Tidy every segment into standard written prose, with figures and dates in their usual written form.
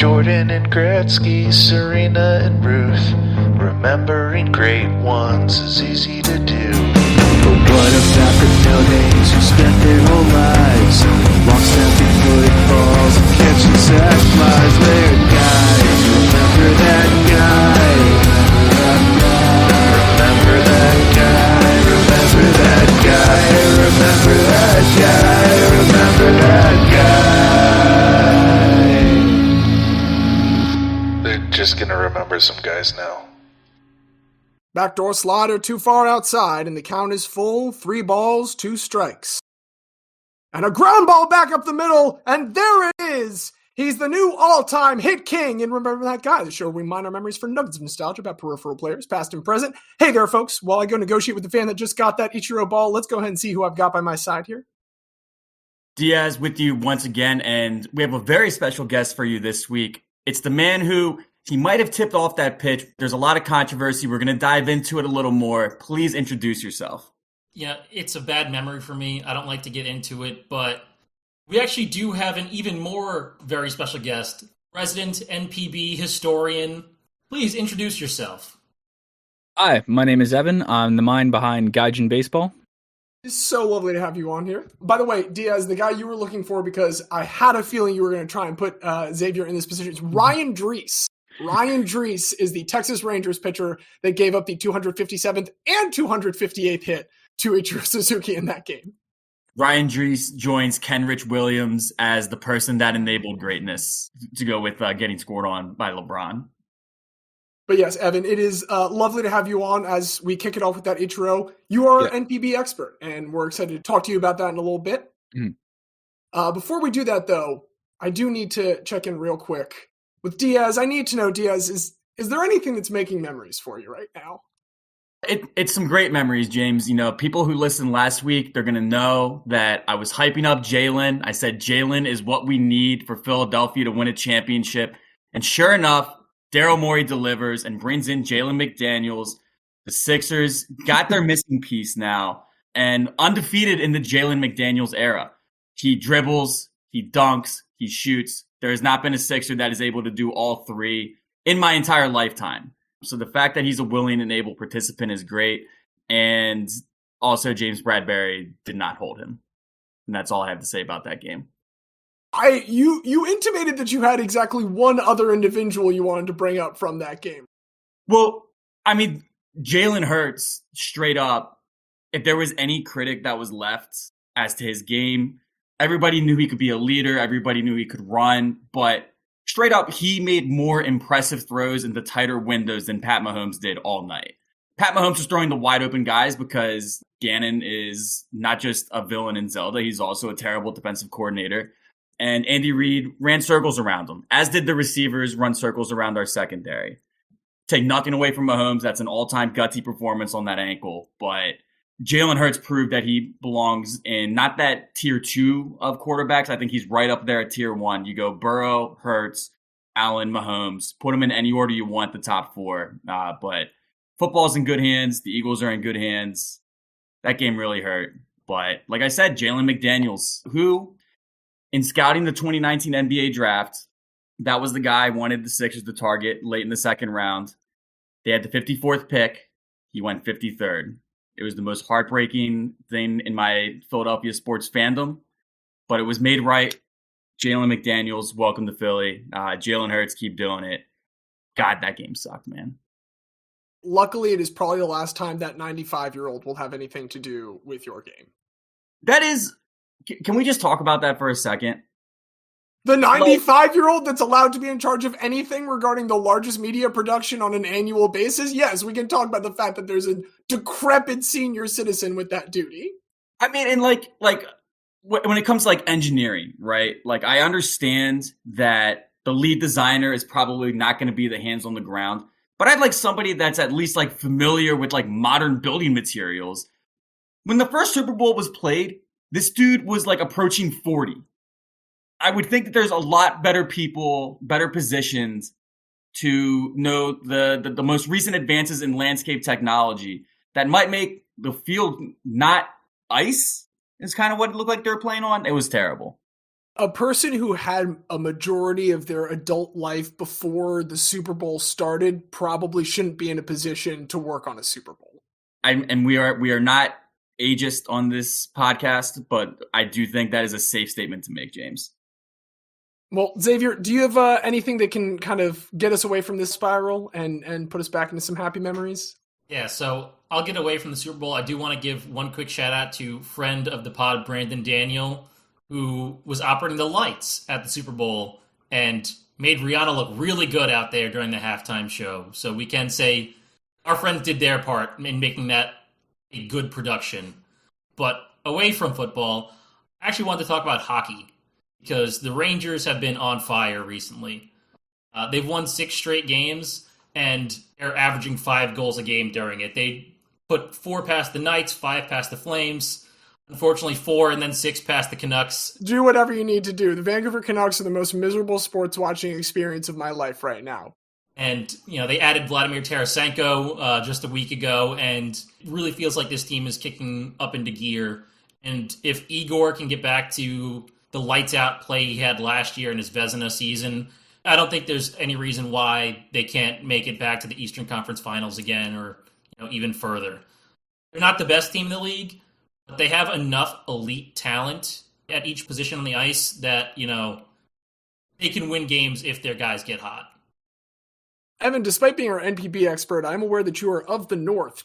Jordan and Gretzky, Serena and Ruth. Remembering great ones is easy to do. But what about the no-names who spent their whole lives long snapping footballs and catching sack flies? They're guys, remember that guy. Remember that guy. Remember that guy. Remember that guy. Remember that guy. They're just gonna remember some guys now. Backdoor slider too far outside, and the count is full. 3 balls, 2 strikes. And a ground ball back up the middle, and there it is! He's the new all-time hit king, and remember that guy, the show where we mine our memories for nuggets of nostalgia about peripheral players, past and present. Hey there, folks. While I go negotiate with the fan that just got that Ichiro ball, let's go ahead and see who I've got by my side here. Diaz with you once again, and we have a very special guest for you this week. It's the man who... he might have tipped off that pitch. There's a lot of controversy. We're going to dive into it a little more. Please introduce yourself. Yeah, it's a bad memory for me. I don't like to get into it, but we actually do have an even more very special guest, Resident NPB Historian. Please introduce yourself. Hi, my name is Evan. I'm the mind behind Gaijin Baseball. It's so lovely to have you on here. By the way, Diaz, the guy you were looking for, because I had a feeling you were going to try and put Xavier in this position, is Ryan Drees. Ryan Drees is the Texas Rangers pitcher that gave up the 257th and 258th hit to Ichiro Suzuki in that game. Ryan Drees joins Kenrich Williams as the person that enabled greatness, to go with getting scored on by LeBron. But yes, Evan, it is lovely to have you on as we kick it off with that Ichiro. You are an NPB expert, and we're excited to talk to you about that in a little bit. Before we do that, though, I do need to check in real quick. With Diaz, I need to know, Diaz, is there anything that's making memories for you right now? It's some great memories, James. You know, people who listened last week, they're going to know that I was hyping up Jalen. I said Jalen is what we need for Philadelphia to win a championship. And sure enough, Daryl Morey delivers and brings in Jalen McDaniels. The Sixers got their missing piece now and undefeated in the Jalen McDaniels era. He dribbles, he dunks, he shoots. There has not been a Sixer that is able to do all three in my entire lifetime. So the fact that he's a willing and able participant is great. And also James Bradbury did not hold him. And that's all I have to say about that game. You intimated that you had exactly one other individual you wanted to bring up from that game. Well, I mean, Jalen Hurts, straight up, if there was any critic that was left as to his game, everybody knew he could be a leader. Everybody knew he could run. But straight up, he made more impressive throws in the tighter windows than Pat Mahomes did all night. Pat Mahomes was throwing the wide open guys because Gannon is not just a villain in Zelda. He's also a terrible defensive coordinator. And Andy Reid ran circles around him, as did the receivers run circles around our secondary. Take nothing away from Mahomes. That's an all-time gutsy performance on that ankle. But Jalen Hurts proved that he belongs in not that tier 2 of quarterbacks. I think he's right up there at tier 1. You go Burrow, Hurts, Allen, Mahomes. Put them in any order you want, the top 4. But football's in good hands. The Eagles are in good hands. That game really hurt. But like I said, Jalen McDaniels, who in scouting the 2019 NBA draft, that was the guy I wanted the Sixers to target late in the second round. They had the 54th pick. He went 53rd. It was the most heartbreaking thing in my Philadelphia sports fandom, but it was made right. Jalen McDaniels, welcome to Philly. Jalen Hurts, keep doing it. God, that game sucked, man. Luckily, it is probably the last time that 95-year-old will have anything to do with your game. That is, can we just talk about that for a second? The 95-year-old that's allowed to be in charge of anything regarding the largest media production on an annual basis? Yes, we can talk about the fact that there's a decrepit senior citizen with that duty. I mean, and like when it comes to like engineering, right? Like I understand that the lead designer is probably not going to be the hands on the ground, but I'd like somebody that's at least like familiar with like modern building materials. When the first Super Bowl was played, this dude was like approaching 40. I would think that there's a lot better people, better positions to know the most recent advances in landscape technology that might make the field not ice is kind of what it looked like they were playing on. It was terrible. a person who had a majority of their adult life before the Super Bowl started probably shouldn't be in a position to work on a Super Bowl. And we are not ageist on this podcast, but I do think that is a safe statement to make, James. Well, Xavier, do you have anything that can kind of get us away from this spiral and put us back into some happy memories? Yeah, so I'll get away from the Super Bowl. I do want to give one quick shout out to friend of the pod, Brandon Daniel, who was operating the lights at the Super Bowl and made Rihanna look really good out there during the halftime show. So we can say our friends did their part in making that a good production. But away from football, I actually wanted to talk about hockey because the Rangers have been on fire recently. They've won 6 straight games, and they're averaging 5 goals a game during it. They put 4 past the Knights, 5 past the Flames, unfortunately 4 and then 6 past the Canucks. Do whatever you need to do. The Vancouver Canucks are the most miserable sports watching experience of my life right now. And, they added Vladimir Tarasenko just a week ago, and it really feels like this team is kicking up into gear. And if Igor can get back to the lights-out play he had last year in his Vezina season, I don't think there's any reason why they can't make it back to the Eastern Conference Finals again or even further. They're not the best team in the league, but they have enough elite talent at each position on the ice that, they can win games if their guys get hot. Evan, despite being our NPB expert, I'm aware that you are of the North.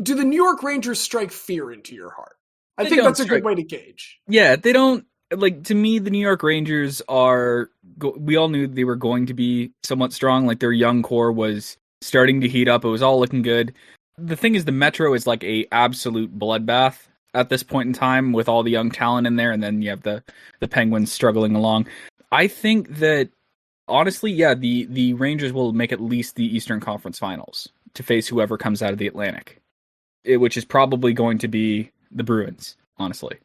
Do the New York Rangers strike fear into your heart? I think that's a good way to gauge. Yeah, they don't. Like, to me, the New York Rangers we all knew they were going to be somewhat strong. Like, their young core was starting to heat up. It was all looking good. The thing is, the Metro is like a absolute bloodbath at this point in time with all the young talent in there. And then you have the Penguins struggling along. I think that, honestly, yeah, the Rangers will make at least the Eastern Conference Finals to face whoever comes out of the Atlantic, which is probably going to be the Bruins, honestly.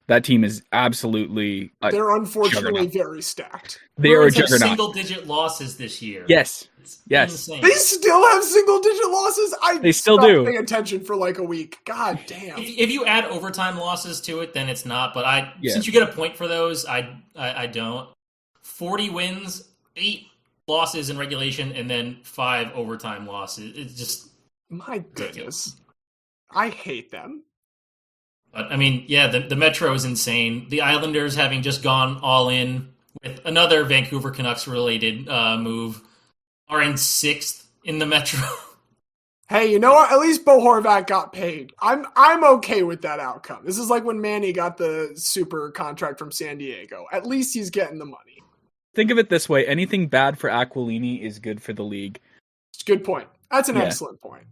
That team is absolutely they're unfortunately juggernaut. Very stacked. They are a Bruins have juggernaut. single-digit losses this year. Yes. It's Yes. insane. They still have single-digit losses? They still do. Paying attention for like a week. God damn. If you add overtime losses to it, then it's not. But since you get a point for those, I don't. 40 wins, 8 losses in regulation, and then 5 overtime losses. It's just My goodness. I hate them. But, I mean, yeah, the Metro is insane. The Islanders, having just gone all in with another Vancouver Canucks-related move, are in 6th in the Metro. Hey, you know what? At least Bo Horvat got paid. I'm okay with that outcome. This is like when Manny got the super contract from San Diego. At least he's getting the money. Think of it this way. Anything bad for Aquilini is good for the league. Good point. That's an excellent point.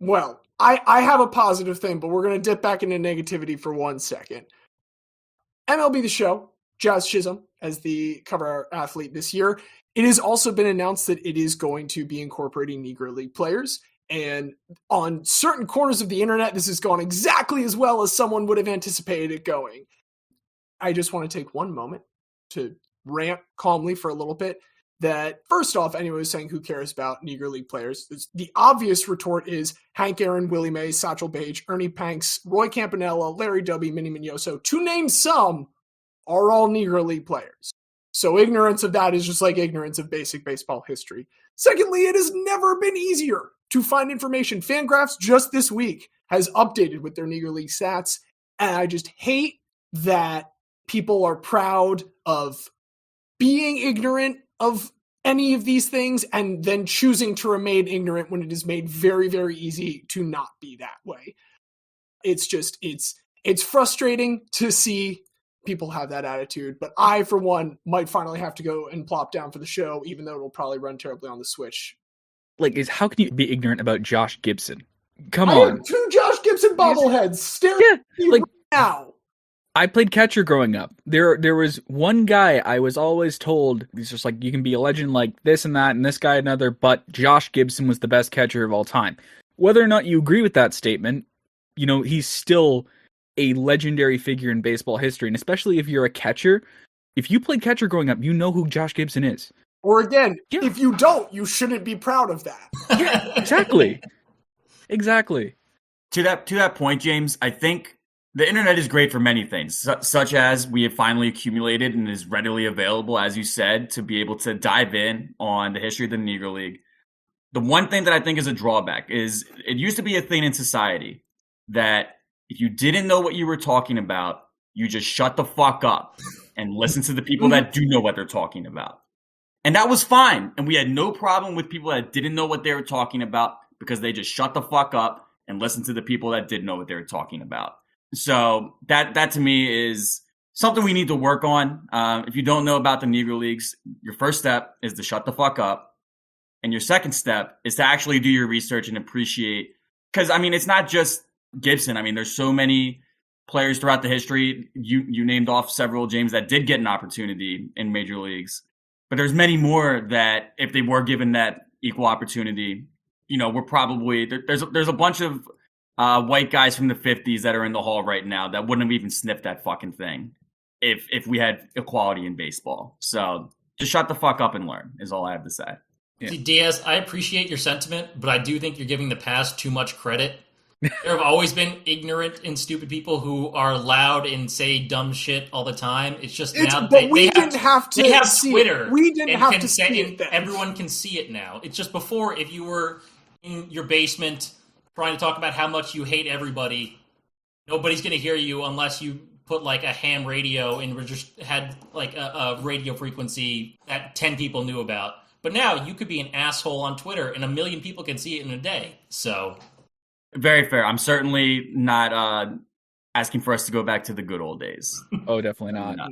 Well, I have a positive thing, but we're going to dip back into negativity for 1 second. MLB The Show, Jazz Chisholm as the cover athlete this year. It has also been announced that it is going to be incorporating Negro League players. And on certain corners of the internet, this has gone exactly as well as someone would have anticipated it going. I just want to take one moment to rant calmly for a little bit. That first off, anyone who's saying who cares about Negro League players, the obvious retort is Hank Aaron, Willie Mays, Satchel Paige, Ernie Panks, Roy Campanella, Larry Dubby, Minnie Mignoso, to name some, are all Negro League players. So ignorance of that is just like ignorance of basic baseball history. Secondly, it has never been easier to find information. Fangraphs just this week has updated with their Negro League stats, and I just hate that people are proud of being ignorant of any of these things and then choosing to remain ignorant when it is made very, very easy to not be that way. It's just, it's frustrating to see people have that attitude, but I, for one, might finally have to go and plop down for the show, even though it'll probably run terribly on the Switch. How can you be ignorant about Josh Gibson? Come I on. have 2 Josh Gibson bobbleheads staring at me right now. I played catcher growing up. There was one guy I was always told, he's just like, you can be a legend like this and that, and this guy another, but Josh Gibson was the best catcher of all time. Whether or not you agree with that statement, he's still a legendary figure in baseball history, and especially if you're a catcher. If you played catcher growing up, you know who Josh Gibson is. Or again, if you don't, you shouldn't be proud of that. Yeah, exactly. Exactly. To that point, James, I think The internet is great for many things, such as we have finally accumulated and is readily available, as you said, to be able to dive in on the history of the Negro League. The one thing that I think is a drawback is it used to be a thing in society that if you didn't know what you were talking about, you just shut the fuck up and listen to the people that do know what they're talking about. And that was fine. And we had no problem with people that didn't know what they were talking about because they just shut the fuck up and listened to the people that did know what they were talking about. So that to me is something we need to work on. If you don't know about the Negro Leagues, your first step is to shut the fuck up. And your second step is to actually do your research and appreciate. Because, I mean, it's not just Gibson. I mean, there's so many players throughout the history. You named off several, James, that did get an opportunity in major leagues. But there's many more that if they were given that equal opportunity, we're probably there's a bunch of white guys from the 50s that are in the hall right now that wouldn't have even sniffed that fucking thing if we had equality in baseball. So just shut the fuck up and learn is all I have to say. Yeah. See, Diaz, I appreciate your sentiment, but I do think you're giving the past too much credit. There have always been ignorant and stupid people who are loud and say dumb shit all the time. It's just now but we didn't have to. They have see Twitter. It. We didn't have to say see it. Everyone can see it now. It's just before, if you were in your basement trying to talk about how much you hate everybody, nobody's going to hear you unless you put like a ham radio and just had like a radio frequency that 10 people knew about. But now you could be an asshole on Twitter and 1 million people can see it in a day. So very fair. I'm certainly not asking for us to go back to the good old days. Oh, definitely not.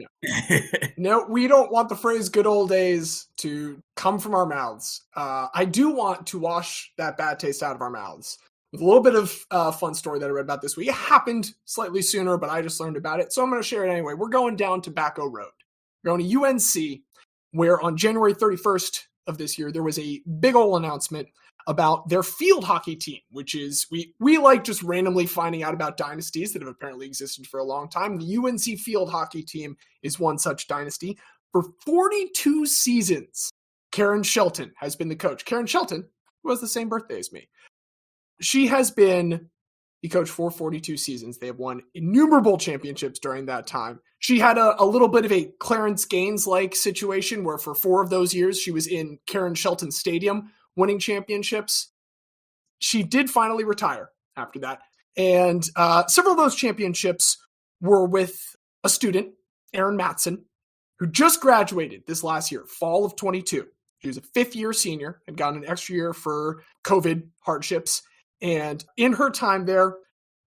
No, we don't want the phrase good old days to come from our mouths. I do want to wash that bad taste out of our mouths with a little bit of fun story that I read about this week. It happened slightly sooner, but I just learned about it. So I'm going to share it anyway. We're going down Tobacco Road. We're going to UNC, where on January 31st of this year, there was a big ol' announcement about their field hockey team, which is, we like just randomly finding out about dynasties that have apparently existed for a long time. The UNC field hockey team is one such dynasty. For 42 seasons, Karen Shelton has been the coach. Karen Shelton, who has the same birthday as me. She has been the coach for 42 seasons. They have won innumerable championships during that time. She had a little bit of a Clarence Gaines-like situation where for 4 of those years, she was in Karen Shelton Stadium winning championships. She did finally retire after that. And several of those championships were with a student, Erin Matson, who just graduated this last year, fall of 22. She was a 5th-year senior and got an extra year for COVID hardships. And in her time there,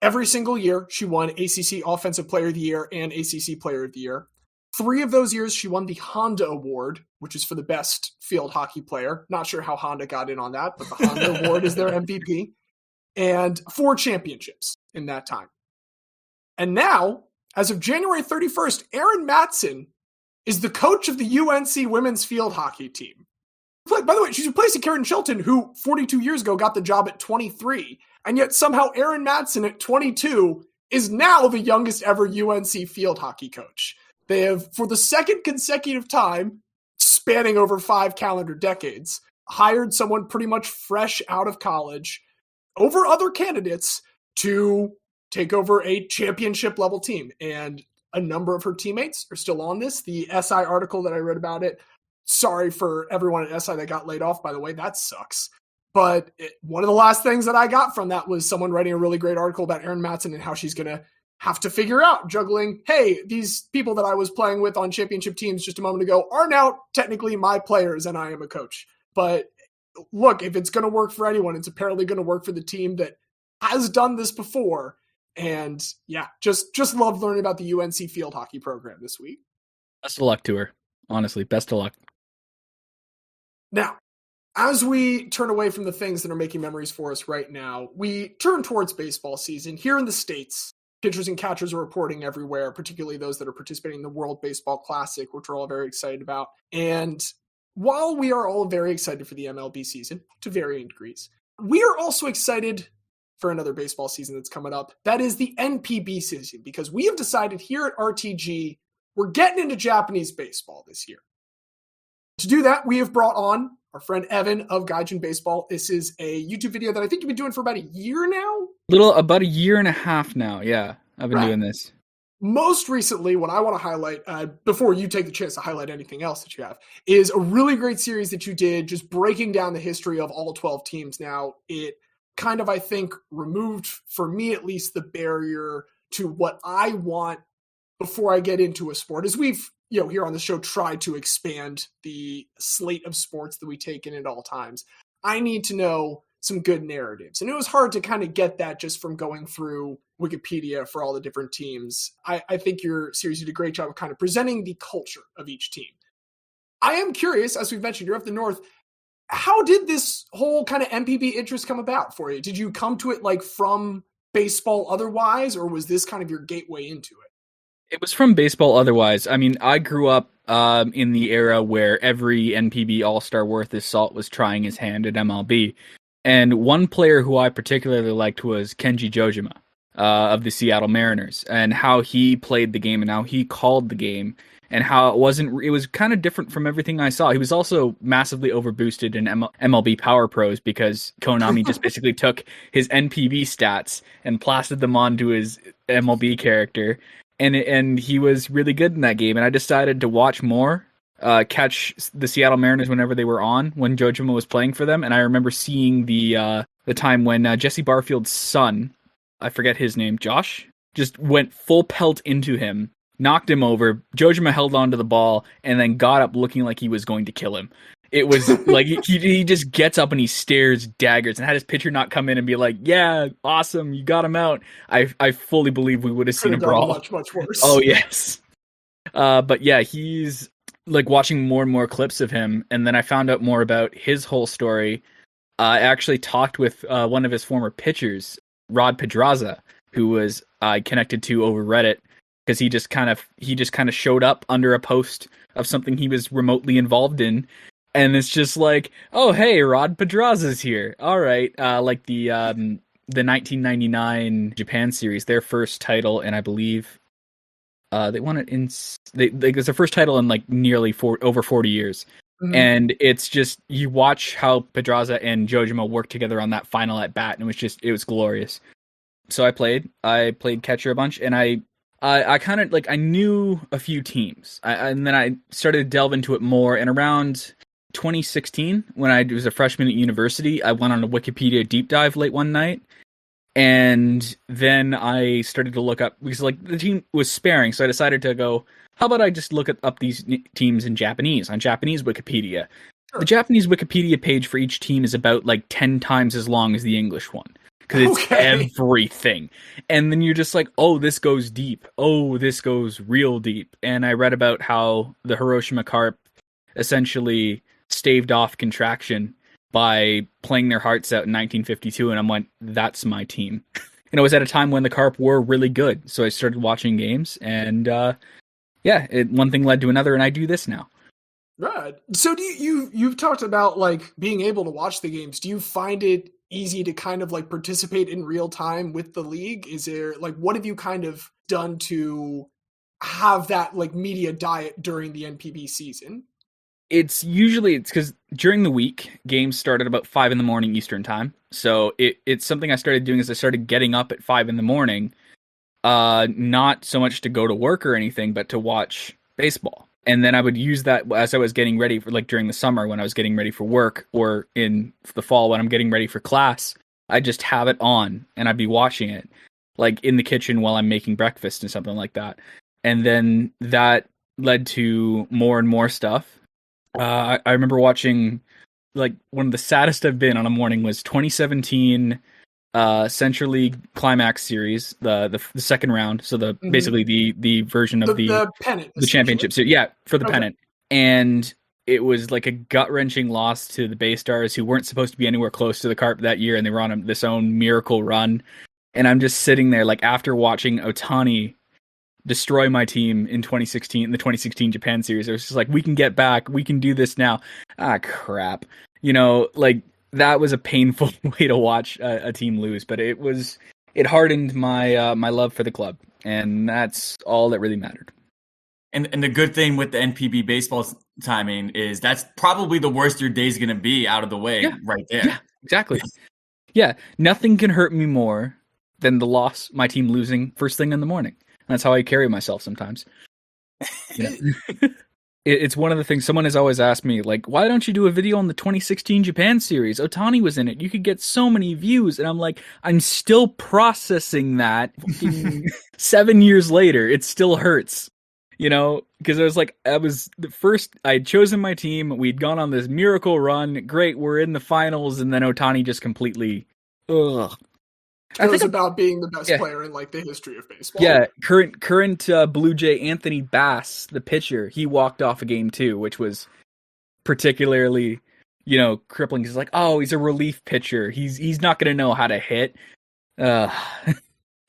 every single year, she won ACC Offensive Player of the Year and ACC Player of the Year. 3 of those years, she won the Honda Award, which is for the best field hockey player. Not sure how Honda got in on that, but the Honda Award is their MVP. And 4 championships in that time. And now, as of January 31st, Erin Matson is the coach of the UNC women's field hockey team. By the way, she's replacing Karen Shelton, who 42 years ago got the job at 23. And yet somehow Erin Matson at 22 is now the youngest ever UNC field hockey coach. They have, for the second consecutive time, spanning over 5 calendar decades, hired someone pretty much fresh out of college over other candidates to take over a championship level team. And a number of her teammates are still on this. The SI article that I read about it, sorry for everyone at SI that got laid off, by the way, that sucks. But one of the last things that I got from that was someone writing a really great article about Erin Matson and how she's going to have to figure out juggling, hey, these people that I was playing with on championship teams just a moment ago are now technically my players and I am a coach. But look, if it's going to work for anyone, it's apparently going to work for the team that has done this before. And yeah, just love learning about the UNC field hockey program this week. Best of luck to her. Honestly, best of luck. Now, as we turn away from the things that are making memories for us right now, we turn towards baseball season. Here in the States, pitchers and catchers are reporting everywhere, particularly those that are participating in the World Baseball Classic, which we're all very excited about. And while we are all very excited for the MLB season, to varying degrees, we are also excited for another baseball season that's coming up. That is the NPB season, because we have decided here at RTG, we're getting into Japanese baseball this year. To do that, we have brought on our friend Evan of Gaijin Baseball. This is a YouTube video that I think you've been doing for about a year now. About a year and a half now, yeah. I've been doing this. Most recently, what I want to highlight, before you take the chance to highlight anything else that you have, is a really great series that you did, just breaking down the history of all 12 teams. Now, it kind of, I think, removed, for me at least, the barrier to what I want before I get into a sport. As we've, here on the show, tried to expand the slate of sports that we take in at all times, I need to know some good narratives. And it was hard to kind of get that just from going through Wikipedia for all the different teams. I think your series did a great job of kind of presenting the culture of each team. I am curious, as we've mentioned, you're up the north. How did this whole kind of NPB interest come about for you? Did you come to it like from baseball otherwise, or was this kind of your gateway into it? It was from baseball otherwise. I mean, I grew up in the era where every NPB All-Star worth his salt was trying his hand at MLB. And one player who I particularly liked was Kenji Jojima of the Seattle Mariners, and how he played the game and how he called the game, and how it was kind of different from everything I saw. He was also massively overboosted in MLB Power Pros because Konami just basically took his NPB stats and plastered them onto his MLB character. And he was really good in that game, and I decided to watch more, catch the Seattle Mariners whenever they were on, when Jojima was playing for them. And I remember seeing the time when Jesse Barfield's son, I forget his name, Josh, just went full pelt into him, knocked him over. Jojima held onto the ball, and then got up looking like he was going to kill him. It was like he just gets up and he stares daggers, and had his pitcher not come in and be like, "Yeah, awesome, you got him out." I fully believe we would have seen a brawl. Much worse. Oh yes, but yeah, he's like watching more and more clips of him, and then I found out more about his whole story. I actually talked with one of his former pitchers, Rod Pedraza, who was connected to over Reddit, because he just kind of showed up under a post of something he was remotely involved in. And it's just like, oh, hey, Rod Pedraza's here. All right. Like the 1999 Japan series, their first title, and I believe they won it in... it's their first title in like nearly over 40 years. Mm-hmm. And it's just, you watch how Pedraza and Jojima work together on that final at-bat, and it was glorious. So I played catcher a bunch, and I kind of, like, I knew a few teams. And then I started to delve into it more, and around 2016, when I was a freshman at university, I went on a Wikipedia deep dive late one night, and then I started to look up, because like the team was sparing, so I decided to go, how about I just look up these teams in Japanese, on Japanese Wikipedia. Sure. The Japanese Wikipedia page for each team is about like 10 times as long as the English one, because it's everything. And then you're just like, oh, this goes deep. Oh, this goes real deep. And I read about how the Hiroshima Carp essentially staved off contraction by playing their hearts out in 1952, and I'm like, that's my team. And it was at a time when the Carp were really good, so I started watching games, and one thing led to another, and I do this now. Right. So you've talked about like being able to watch the games. Do you find it easy to kind of like participate in real time with the league? Is there like, what have you kind of done to have that like media diet during the NPB season? It's because during the week, games start at about 5 a.m. Eastern time. So it's something I started doing, is I started getting up at 5 a.m, not so much to go to work or anything, but to watch baseball. And then I would use that as I was getting ready for, like, during the summer when I was getting ready for work, or in the fall when I'm getting ready for class. I'd just have it on and I'd be watching it, like in the kitchen while I'm making breakfast and something like that. And then that led to more and more stuff. I remember watching, like, one of the saddest I've been on a morning was 2017 Central League Climax Series, the second round. So basically the version of the pennant, the championship series. Yeah, for the pennant. And it was like a gut-wrenching loss to the Bay Stars, who weren't supposed to be anywhere close to the Carp that year, and they were on this own miracle run. And I'm just sitting there, like, after watching Ohtani destroy my team in the 2016 Japan series. It was just like, we can get back, we can do this now. Ah, crap. Like, that was a painful way to watch a team lose, but it hardened my my love for the club, and that's all that really mattered. And the good thing with the NPB baseball timing is that's probably the worst your day's going to be out of the way right there. Yeah, exactly. Yeah, nothing can hurt me more than the loss, my team losing first thing in the morning. That's how I carry myself sometimes. It's one of the things someone has always asked me, like, why don't you do a video on the 2016 Japan series? Otani was in it. You could get so many views. And I'm like, I'm still processing that 7 years later. It still hurts, because I had chosen my team. We'd gone on this miracle run. Great. We're in the finals. And then Otani just completely, ugh. It was about being the best player in like the history of baseball. Yeah, current Blue Jay Anthony Bass, the pitcher, he walked off a game too, which was particularly, crippling. He's like, oh, he's a relief pitcher. He's not going to know how to hit.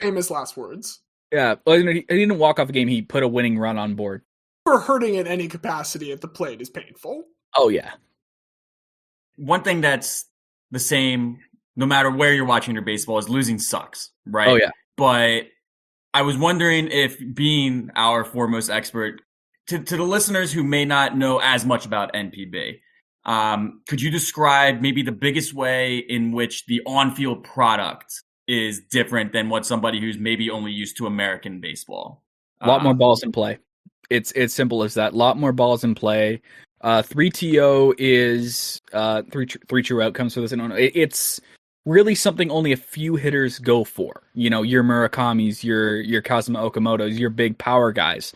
Famous last words. Yeah, well, he didn't walk off a game. He put a winning run on board. For hurting at any capacity at the plate is painful. Oh yeah. One thing that's the same no matter where you're watching your baseball is losing sucks, right? Oh yeah. But I was wondering if, being our foremost expert, to the listeners who may not know as much about NPB, could you describe maybe the biggest way in which the on-field product is different than what somebody who's maybe only used to American baseball? A lot more balls in play. It's simple as that. A lot more balls in play. 3TO is three true outcomes for this. It's really something only a few hitters go for. Your Murakamis, your Kazuma Okamotos, your big power guys.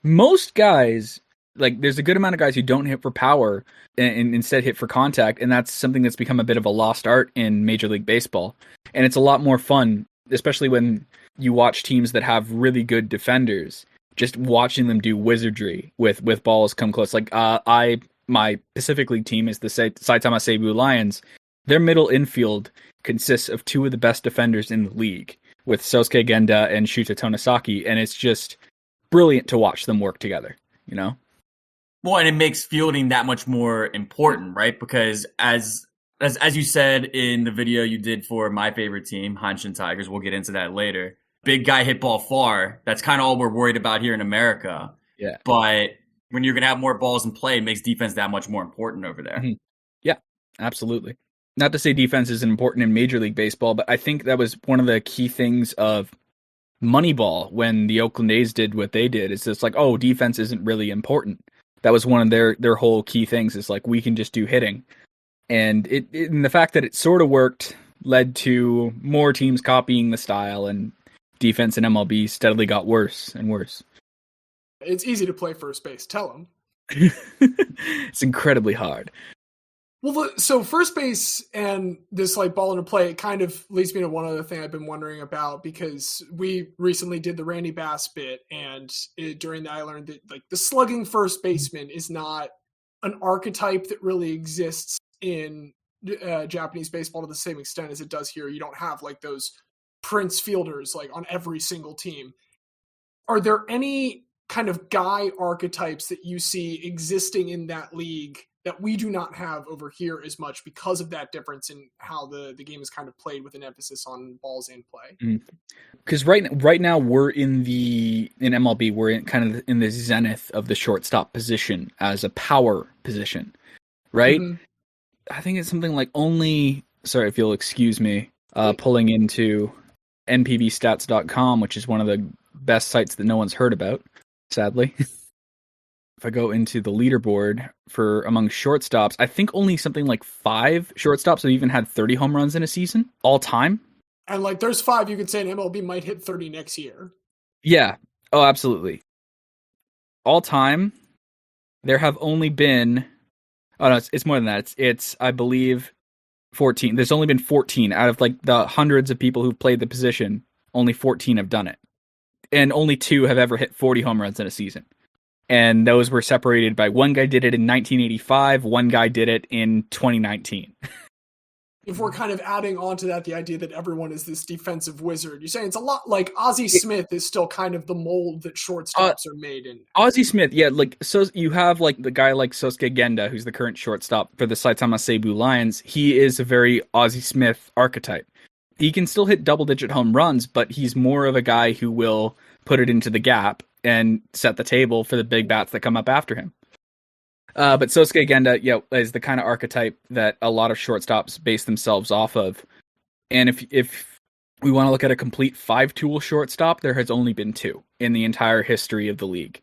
Most guys, there's a good amount of guys who don't hit for power and instead hit for contact, and that's something that's become a bit of a lost art in Major League Baseball. And it's a lot more fun, especially when you watch teams that have really good defenders, just watching them do wizardry with balls come close. My Pacific League team is the Saitama Seibu Lions. Their middle infield consists of two of the best defenders in the league, with Sosuke Genda and Shuta Tonosaki, and it's just brilliant to watch them work together, Well, and it makes fielding that much more important, right? Because as you said in the video you did for my favorite team, Hanshin Tigers, we'll get into that later. Big guy hit ball far. That's kind of all we're worried about here in America. Yeah. But when you're going to have more balls in play, it makes defense that much more important over there. Mm-hmm. Yeah, absolutely. Not to say defense isn't important in Major League Baseball, but I think that was one of the key things of Moneyball when the Oakland A's did what they did. It's just defense isn't really important. That was one of their whole key things, is we can just do hitting. And and the fact that it sort of worked led to more teams copying the style, and defense in MLB steadily got worse and worse. It's easy to play first base. Tell them. It's incredibly hard. Well, so first base and this ball into play, it kind of leads me to one other thing I've been wondering about, because we recently did the Randy Bass bit, and during that I learned that the slugging first baseman is not an archetype that really exists in Japanese baseball to the same extent as it does here. You don't have those Prince fielders on every single team. Are there any kind of guy archetypes that you see existing in that league that we do not have over here as much because of that difference in how the game is kind of played, with an emphasis on balls in play? Because right now we're in MLB, we're in the zenith of the shortstop position as a power position, right? Mm-hmm. I think it's something sorry if you'll excuse me, pulling into npbstats.com, which is one of the best sites that no one's heard about, sadly. If I go into the leaderboard for among shortstops, I think only something 5 shortstops have even had 30 home runs in a season all time. And there's 5 you could say an MLB might hit 30 next year. Yeah. Oh, absolutely. All time, there have only been, it's more than that. It's I believe 14. There's only been 14 out of the hundreds of people who've played the position. Only 14 have done it. And only 2 have ever hit 40 home runs in a season. And those were separated by one guy did it in 1985, one guy did it in 2019. If we're kind of adding on to that the idea that everyone is this defensive wizard, you're saying it's a lot like Ozzie Smith is still kind of the mold that shortstops are made in. Ozzie Smith, yeah, so you have the guy like Sosuke Genda, who's the current shortstop for the Saitama Seibu Lions. He is a very Ozzie Smith archetype. He can still hit double-digit home runs, but he's more of a guy who will put it into the gap and set the table for the big bats that come up after him. But Sosuke Genda, is the kind of archetype that a lot of shortstops base themselves off of. And if we want to look at a complete 5-tool shortstop, there has only been 2 in the entire history of the league.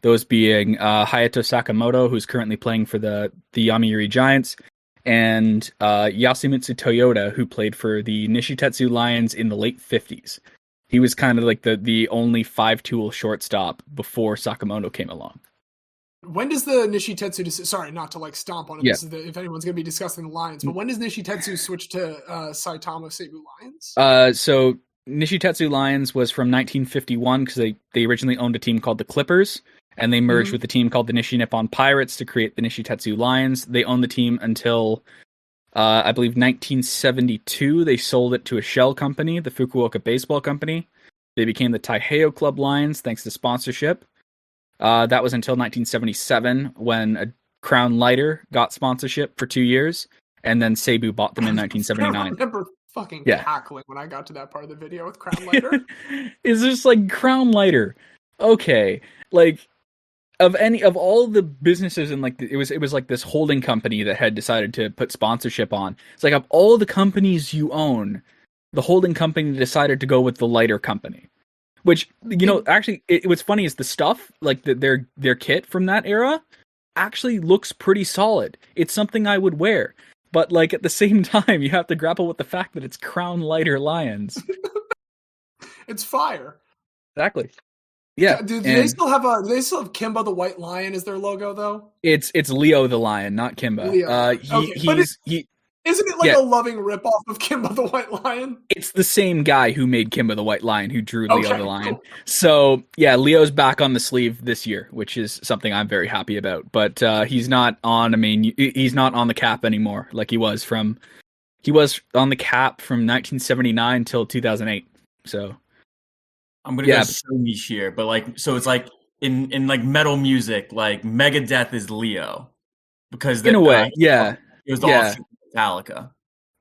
Those being Hayato Sakamoto, who's currently playing for the Yomiuri Giants, and Yasumitsu Toyota, who played for the Nishitetsu Lions in the late 50s. He was kind of like the only 5-tool shortstop before Sakamoto came along. When does the Nishitetsu, sorry, not to like stomp on it, Yeah. this is if anyone's going to be discussing the Lions, but when does Nishitetsu switch to Saitama Seibu Lions? So Nishitetsu Lions was from 1951 because they originally owned a team called the Clippers, and they merged with a team called the Nishi Nippon Pirates to create the Nishitetsu Lions. They owned the team until, I believe, 1972. They sold it to a shell company, the Fukuoka Baseball Company. They became the Taiheiyo Club Lions thanks to sponsorship. That was until 1977 when a Crown Lighter got sponsorship for 2 years, and then Seibu bought them in 1979. I remember fucking cackling when I got to that part of the video with Crown Lighter. Is this like Crown Lighter? Okay, like of all the businesses and like it was like this holding company that had decided to put sponsorship on. It's like of all the companies you own, the holding company decided to go with the lighter company. Which, you know, actually, what's funny is the stuff, like their kit from that era, actually looks pretty solid. It's something I would wear. But, like, at the same time, you have to grapple with the fact that it's Crown Lighter Lions. It's fire. Exactly. Yeah. Do they still have Kimba the White Lion as their logo, though? It's Leo the Lion, not Kimba. Leo. Isn't it like a loving ripoff of Kimba the White Lion? It's the same guy who made Kimba the White Lion who drew Leo the Lion. Cool. So, yeah, Leo's back on the sleeve this year, which is something I'm very happy about. But he's not on the cap anymore like he was on the cap from 1979 till 2008. So I'm going to go so niche here, but like, so it's like in like metal music, like Megadeth is Leo because in a way, it was all Metallica.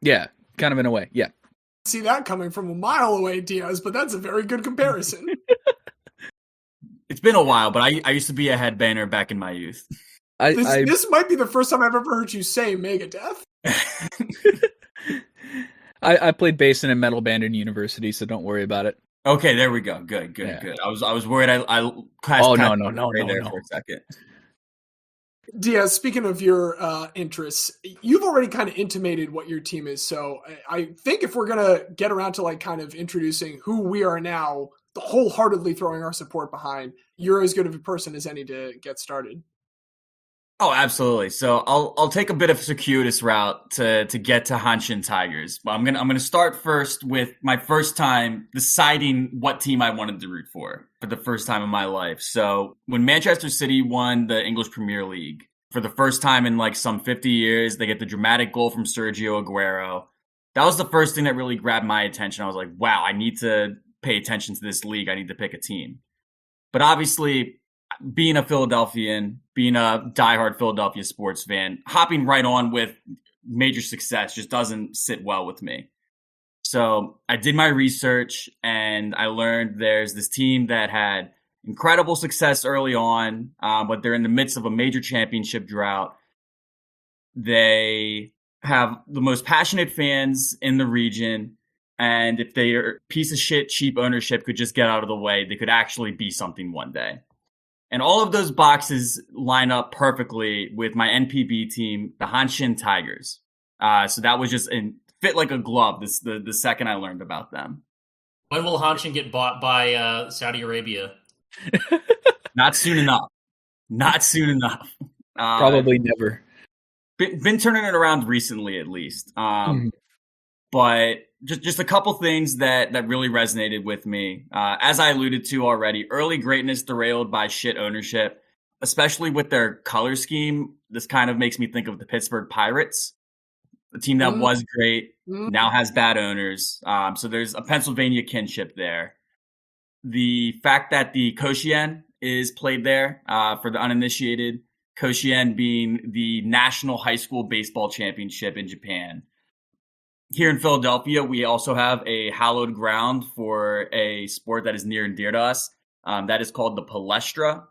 Yeah, kind of in a way, yeah. See that coming from a mile away, Diaz, but that's a very good comparison. It's been a while, but I used to be a headbanger back in my youth. This might be the first time I've ever heard you say Megadeth. I played bass in a metal band in university, so don't worry about it. Okay, there we go. Good. I was worried I no there for a second. Diaz, speaking of your interests, you've already kind of intimated what your team is. So I think if we're going to get around to like kind of introducing who we are now, wholeheartedly throwing our support behind, you're as good of a person as any to get started. Oh, absolutely. So I'll take a bit of a circuitous route to get to Hanshin Tigers. But I'm gonna start first with my first time deciding what team I wanted to root for the first time in my life. So when Manchester City won the English Premier League for the first time in like some 50 years, they get the dramatic goal from Sergio Aguero. That was the first thing that really grabbed my attention. I was like, wow, I need to pay attention to this league. I need to pick a team. But obviously, being a Philadelphian, being a diehard Philadelphia sports fan, hopping right on with major success just doesn't sit well with me. So I did my research and I learned there's this team that had incredible success early on, but they're in the midst of a major championship drought. They have the most passionate fans in the region. And if their piece of shit, cheap ownership could just get out of the way, they could actually be something one day. And all of those boxes line up perfectly with my NPB team, the Hanshin Tigers. So that was just fit like a glove the second I learned about them. When will Hanshin get bought by Saudi Arabia? Not soon enough. Probably never. Been turning it around recently, at least. But just a couple things that really resonated with me. As I alluded to already, early greatness derailed by shit ownership, especially with their color scheme. This kind of makes me think of the Pittsburgh Pirates, a team that was great, now has bad owners. So there's a Pennsylvania kinship there. The fact that the Koshien is played there, for the uninitiated, Koshien being the National High School Baseball Championship in Japan. Here in Philadelphia, we also have a hallowed ground for a sport that is near and dear to us. That is called the Palestra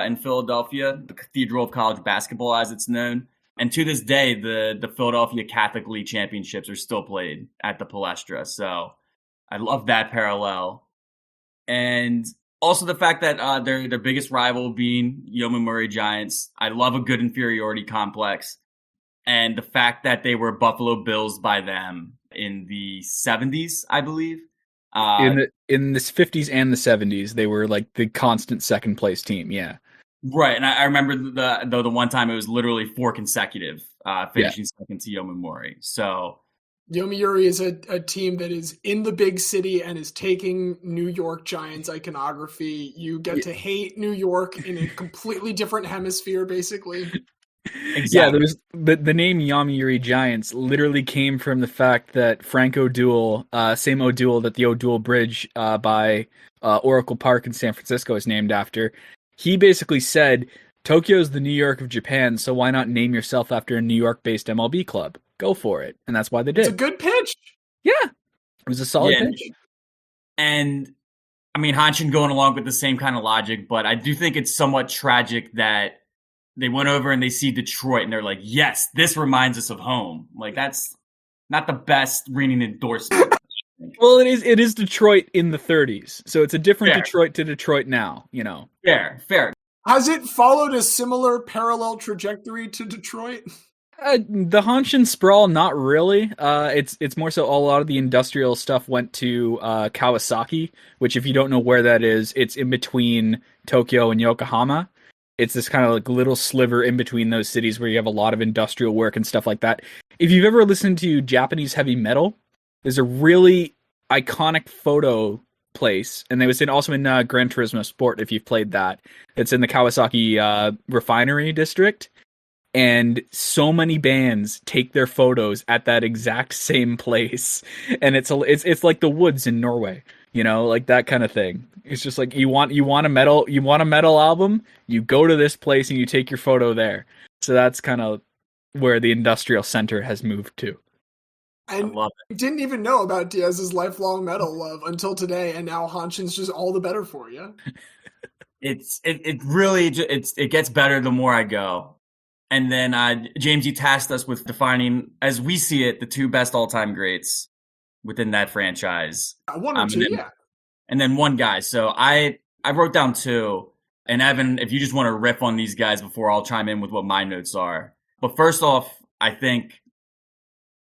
in Philadelphia, the Cathedral of College Basketball, as it's known. And to this day, the Philadelphia Catholic League championships are still played at the Palestra. So I love that parallel. And also the fact that their biggest rival being Yomiuri Giants. I love a good inferiority complex. And the fact that they were Buffalo Bills by them in the 70s, I believe. In the 50s and the 70s, they were like the constant second place team. Yeah. Right. And I remember the one time it was literally 4 consecutive, finishing second to Yomiuri. So Yomiuri is a team that is in the big city and is taking New York Giants iconography. You get to hate New York in a completely different hemisphere, basically. Exactly. Yeah, there's the name Yomiuri Giants literally came from the fact that Frank O'Doul, same O'Doul that the O'Doul Bridge by Oracle Park in San Francisco is named after. He basically said, Tokyo's the New York of Japan, so why not name yourself after a New York-based MLB club? Go for it. And that's why they did. It's a good pitch. Yeah. It was a solid pitch. And, I mean, Hanshin going along with the same kind of logic, but I do think it's somewhat tragic that they went over and they see Detroit and they're like, yes, this reminds us of home. Like, that's not the best ringing endorsement. Well, it is Detroit in the 30s. So it's a different Detroit to Detroit now, you know. Fair. Has it followed a similar parallel trajectory to Detroit? The Hanshin sprawl, not really. It's more so a lot of the industrial stuff went to Kawasaki, which if you don't know where that is, it's in between Tokyo and Yokohama. It's this kind of like little sliver in between those cities where you have a lot of industrial work and stuff like that. If you've ever listened to Japanese heavy metal, there's a really iconic photo place, and it was also in Gran Turismo Sport, if you've played that. It's in the Kawasaki refinery district, and so many bands take their photos at that exact same place, and it's like the woods in Norway, you know, like that kind of thing. It's just like you want a metal album, you go to this place and you take your photo there. So that's kind of where the industrial center has moved to. And I didn't even know about Diaz's lifelong metal love until today, and now Hanshin's just all the better for you. It really gets better the more I go. And then James, you tasked us with defining, as we see it, the 2 best all-time greats within that franchise. One or two, yeah. And then one guy. So I wrote down 2. And Evan, if you just want to riff on these guys before I'll chime in with what my notes are. But first off, I think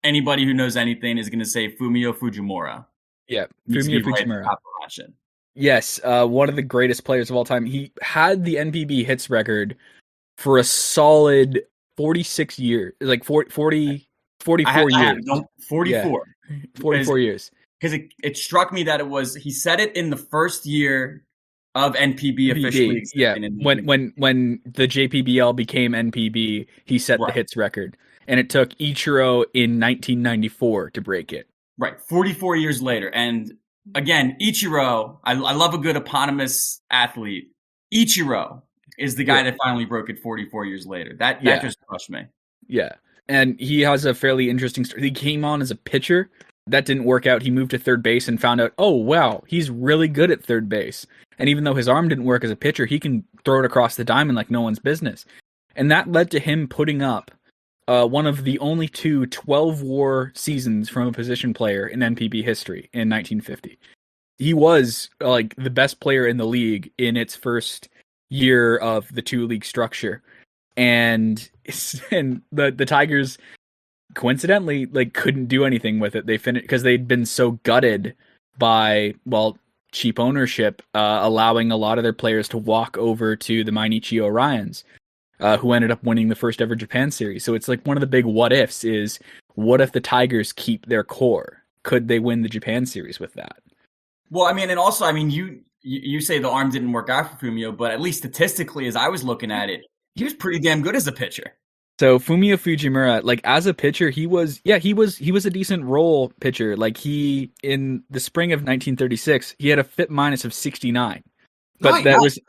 anybody who knows anything is going to say Fumio Fujimura. Yeah, Fumio Fujimura. Yes, one of the greatest players of all time. He had the NPB hits record for a solid 46 years, like 44 years. 44 years. Because it struck me that he said it in the first year of NPB officially. Yeah, when the JPBL became NPB, he set the hits record. And it took Ichiro in 1994 to break it. Right, 44 years later. And again, Ichiro, I love a good eponymous athlete. Ichiro is the guy that finally broke it 44 years later. That just crushed me. Yeah, and he has a fairly interesting story. He came on as a pitcher. That didn't work out. He moved to third base and found out, oh, wow, he's really good at third base. And even though his arm didn't work as a pitcher, he can throw it across the diamond like no one's business. And that led to him putting up one of the only 2 12-WAR seasons from a position player in NPB history in 1950. He was like the best player in the league in its first year of the 2-league structure. And the Tigers coincidentally like couldn't do anything with it. They finished because they'd been so gutted by cheap ownership, allowing a lot of their players to walk over to the Mainichi Orions, who ended up winning the first ever Japan series. So it's like one of the big what ifs is, what if the Tigers keep their core? Could they win the Japan series with that? Well, I mean, and also, I mean, you say the arm didn't work out for Fumio, but at least statistically, as I was looking at it, he was pretty damn good as a pitcher. So Fumio Fujimura, like as a pitcher, he was a decent role pitcher. Like in the spring of 1936, he had a FIP minus of 69. But nice.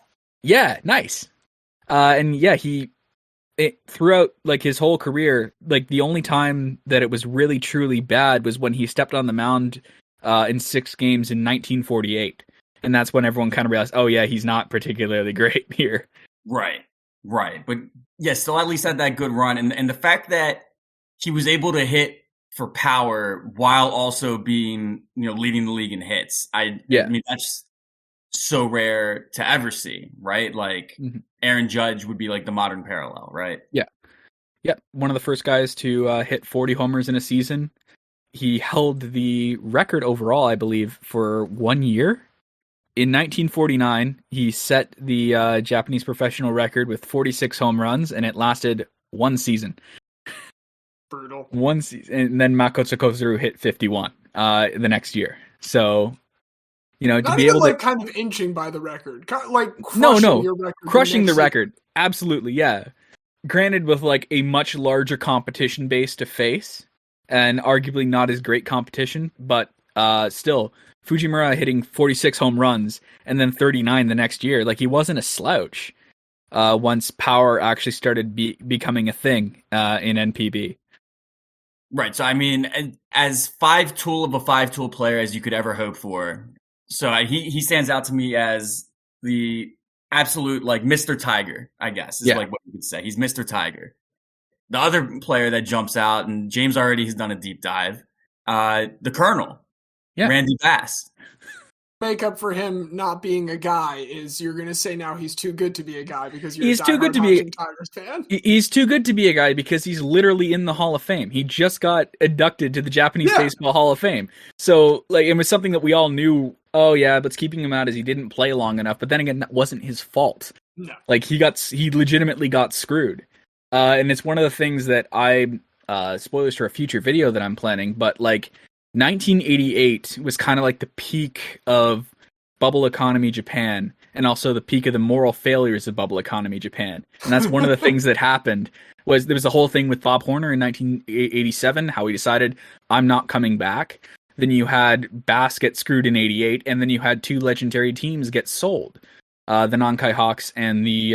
Throughout like his whole career, like the only time that it was really truly bad was when he stepped on the mound in 6 games in 1948. And that's when everyone kind of realized, oh yeah, he's not particularly great here. Right. But yeah, still at least had that good run. And the fact that he was able to hit for power while also being, leading the league in hits. I mean, that's so rare to ever see, right? Like Aaron Judge would be like the modern parallel, right? Yeah. One of the first guys to hit 40 homers in a season. He held the record overall, I believe, for 1 year. In 1949, he set the Japanese professional record with 46 home runs, and it lasted one season. Brutal. One season, and then Makoto Kozuru hit 51 the next year. So, to Not be even able to kind of inching by the record, like crushing the record, absolutely, yeah. Granted, with like a much larger competition base to face, and arguably not as great competition, but still, Fujimura hitting 46 home runs and then 39 the next year, like he wasn't a slouch. Once power actually started becoming a thing in NPB. Right. So, I mean, as five-tool of a five-tool player as you could ever hope for. So he stands out to me as the absolute, like, Mr. Tiger, I guess, is like what you could say. He's Mr. Tiger. The other player that jumps out, and James already has done a deep dive, the Colonel, Randy Bass. Make up for him not being a guy is you're going to say now he's too good to be a guy because you're he's a too good to Hanshin Tigers fan? He's too good to be a guy because he's literally in the Hall of Fame. He just got inducted to the Japanese Baseball Hall of Fame. So, like, it was something that we all knew, but keeping him out is he didn't play long enough. But then again, that wasn't his fault. No. Like, he legitimately got screwed. And it's one of the things that spoilers for a future video that I'm planning, but like 1988 was kind of like the peak of bubble economy Japan, and also the peak of the moral failures of bubble economy Japan. And that's one of the things that happened. There was a whole thing with Bob Horner in 1987, how he decided, I'm not coming back. Then you had Bass get screwed in 88, and then you had two legendary teams get sold. The Nankai Hawks and the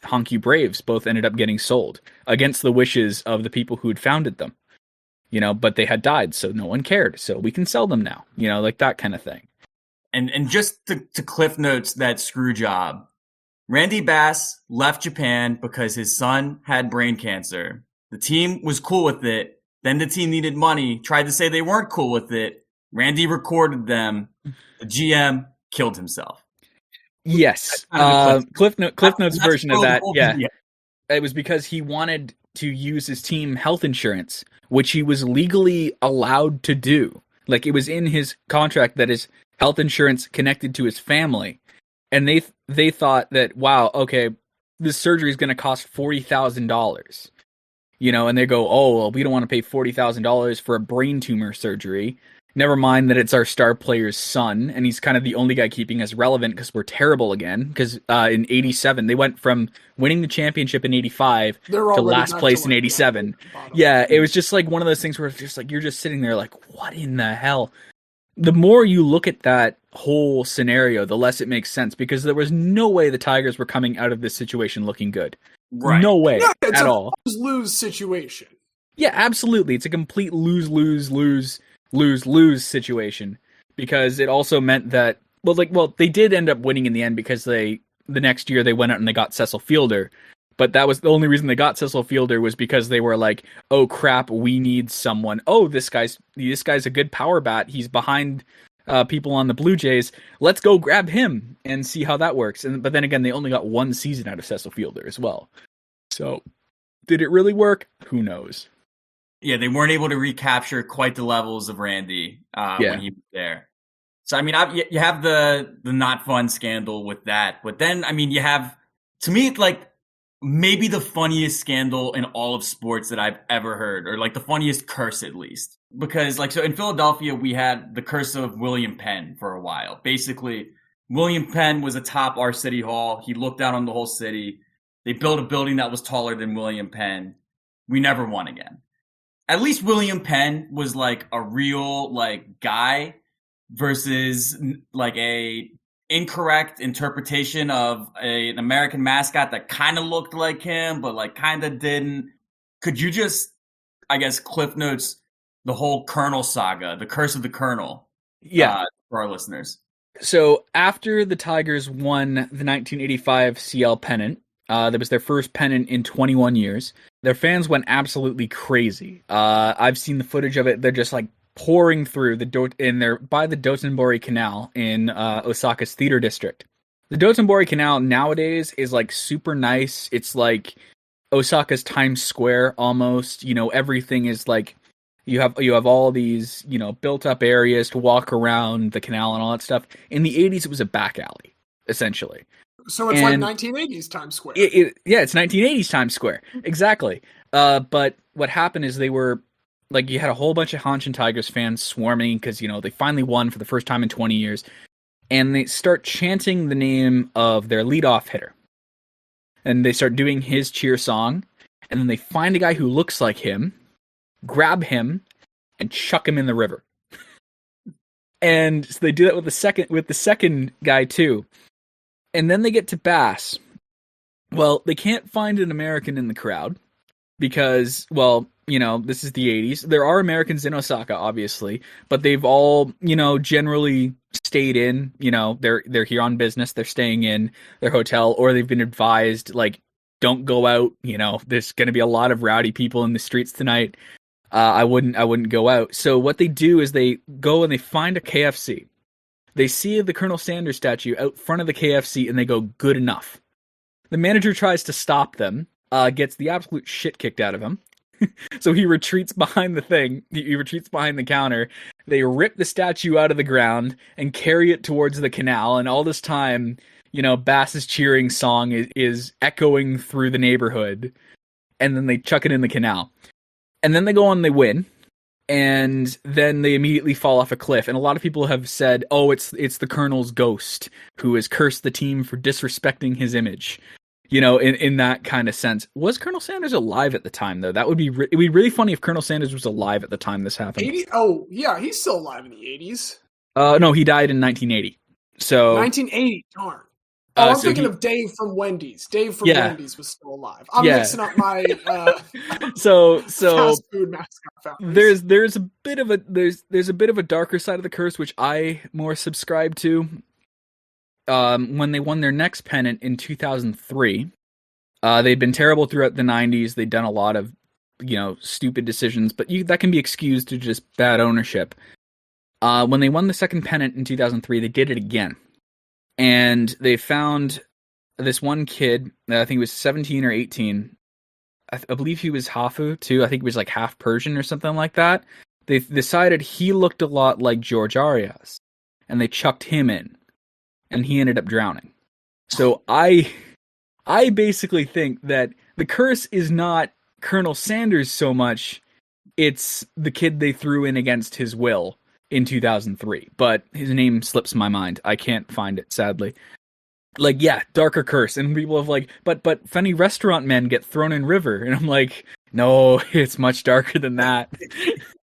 Hankyu Braves both ended up getting sold against the wishes of the people who had founded them. But they had died, so no one cared. So we can sell them now, like that kind of thing. And just to cliff notes that screw job, Randy Bass left Japan because his son had brain cancer. The team was cool with it. Then the team needed money, tried to say they weren't cool with it. Randy recorded them. The GM killed himself. Yes. Cliff Notes version of that, It was because he wanted to use his team health insurance, which he was legally allowed to do. Like, it was in his contract that his health insurance connected to his family. And they thought that, wow, okay, this surgery is going to cost $40,000. And they go, oh, well, we don't want to pay $40,000 for a brain tumor surgery. Never mind that it's our star player's son, and he's kind of the only guy keeping us relevant because we're terrible again. Because in 87, they went from winning the championship in 85 to last place in 87. Yeah, it was just like one of those things where it's just like you're just sitting there like, what in the hell? The more you look at that whole scenario, the less it makes sense, because there was no way the Tigers were coming out of this situation looking good. Right. No way it's at a all. Lose situation. Yeah, absolutely. It's a complete lose situation, because it also meant that they did end up winning in the end because the next year they went out and they got Cecil Fielder, but that was the only reason they got Cecil Fielder was because they were like, oh crap, we need someone. Oh, this guy's a good power bat. He's behind people on the Blue Jays. Let's go grab him and see how that works. But then again, they only got one season out of Cecil Fielder as well. So did it really work? Who knows? Yeah, they weren't able to recapture quite the levels of Randy when he was there. So, I mean, you have the not fun scandal with that. But then, I mean, you have, to me, like, maybe the funniest scandal in all of sports that I've ever heard, or like the funniest curse at least. Because, like, so in Philadelphia, we had the curse of William Penn for a while. Basically, William Penn was atop our city hall. He looked out on the whole city. They built a building that was taller than William Penn. We never won again. At least William Penn was like a real like guy versus like a incorrect interpretation of an American mascot that kind of looked like him, but like kind of didn't. Could you just, I guess, cliff notes the whole Colonel saga, the curse of the Colonel, for our listeners? So after the Tigers won the 1985 CL pennant, that was their first pennant in 21 years. their fans went absolutely crazy. I've seen the footage of it. They're just like pouring through they're by the Dotonbori Canal in Osaka's theater district. The Dotonbori Canal nowadays is like super nice. It's like Osaka's Times Square almost. Everything is like you have all these, built up areas to walk around the canal and all that stuff. In the 80s, it was a back alley, essentially. So it's like 1980s Times Square. It's 1980s Times Square. Exactly. But what happened is they were, like, you had a whole bunch of Hanshin Tigers fans swarming because, they finally won for the first time in 20 years. And they start chanting the name of their leadoff hitter. And they start doing his cheer song. And then they find a guy who looks like him, grab him, and chuck him in the river. And so they do that with the second guy too. And then they get to Bass. Well, they can't find an American in the crowd because, this is the 80s. There are Americans in Osaka, obviously, but they've all, generally stayed in, they're here on business. They're staying in their hotel, or they've been advised, like, don't go out. There's going to be a lot of rowdy people in the streets tonight. I wouldn't go out. So what they do is they go and they find a KFC. They see the Colonel Sanders statue out front of the KFC and they go, good enough. The manager tries to stop them, gets the absolute shit kicked out of him. So he retreats behind the thing. He retreats behind the counter. They rip the statue out of the ground and carry it towards the canal. And all this time, Bass's cheering song is echoing through the neighborhood. And then they chuck it in the canal. And then they go on and they win. And then they immediately fall off a cliff. And a lot of people have said, oh, it's the Colonel's ghost who has cursed the team for disrespecting his image. In that kind of sense. Was Colonel Sanders alive at the time, though? That would be it'd be really funny if Colonel Sanders was alive at the time this happened. 80? Oh, yeah, he's still alive in the 80s. No, he died in 1980. So 1980, darn. I'm thinking of Dave from Wendy's. Dave from Wendy's was still alive. I'm mixing up my so fast food mascot there's founders. a bit of a darker side of the curse which I more subscribe to. When they won their next pennant in 2003, they'd been terrible throughout the 90s. They'd done a lot of stupid decisions, but that can be excused to just bad ownership. When they won the second pennant in 2003, they did it again. And they found this one kid, I think he was 17 or 18. I believe he was Hafu, too. I think he was like half Persian or something like that. They decided he looked a lot like George Arias. And they chucked him in. And he ended up drowning. So I basically think that the curse is not Colonel Sanders so much. It's the kid they threw in against his will in 2003, but his name slips my mind. I can't find it, sadly. Like, yeah, darker curse, and people have like, but funny restaurant men get thrown in river, and I'm like, no, it's much darker than that.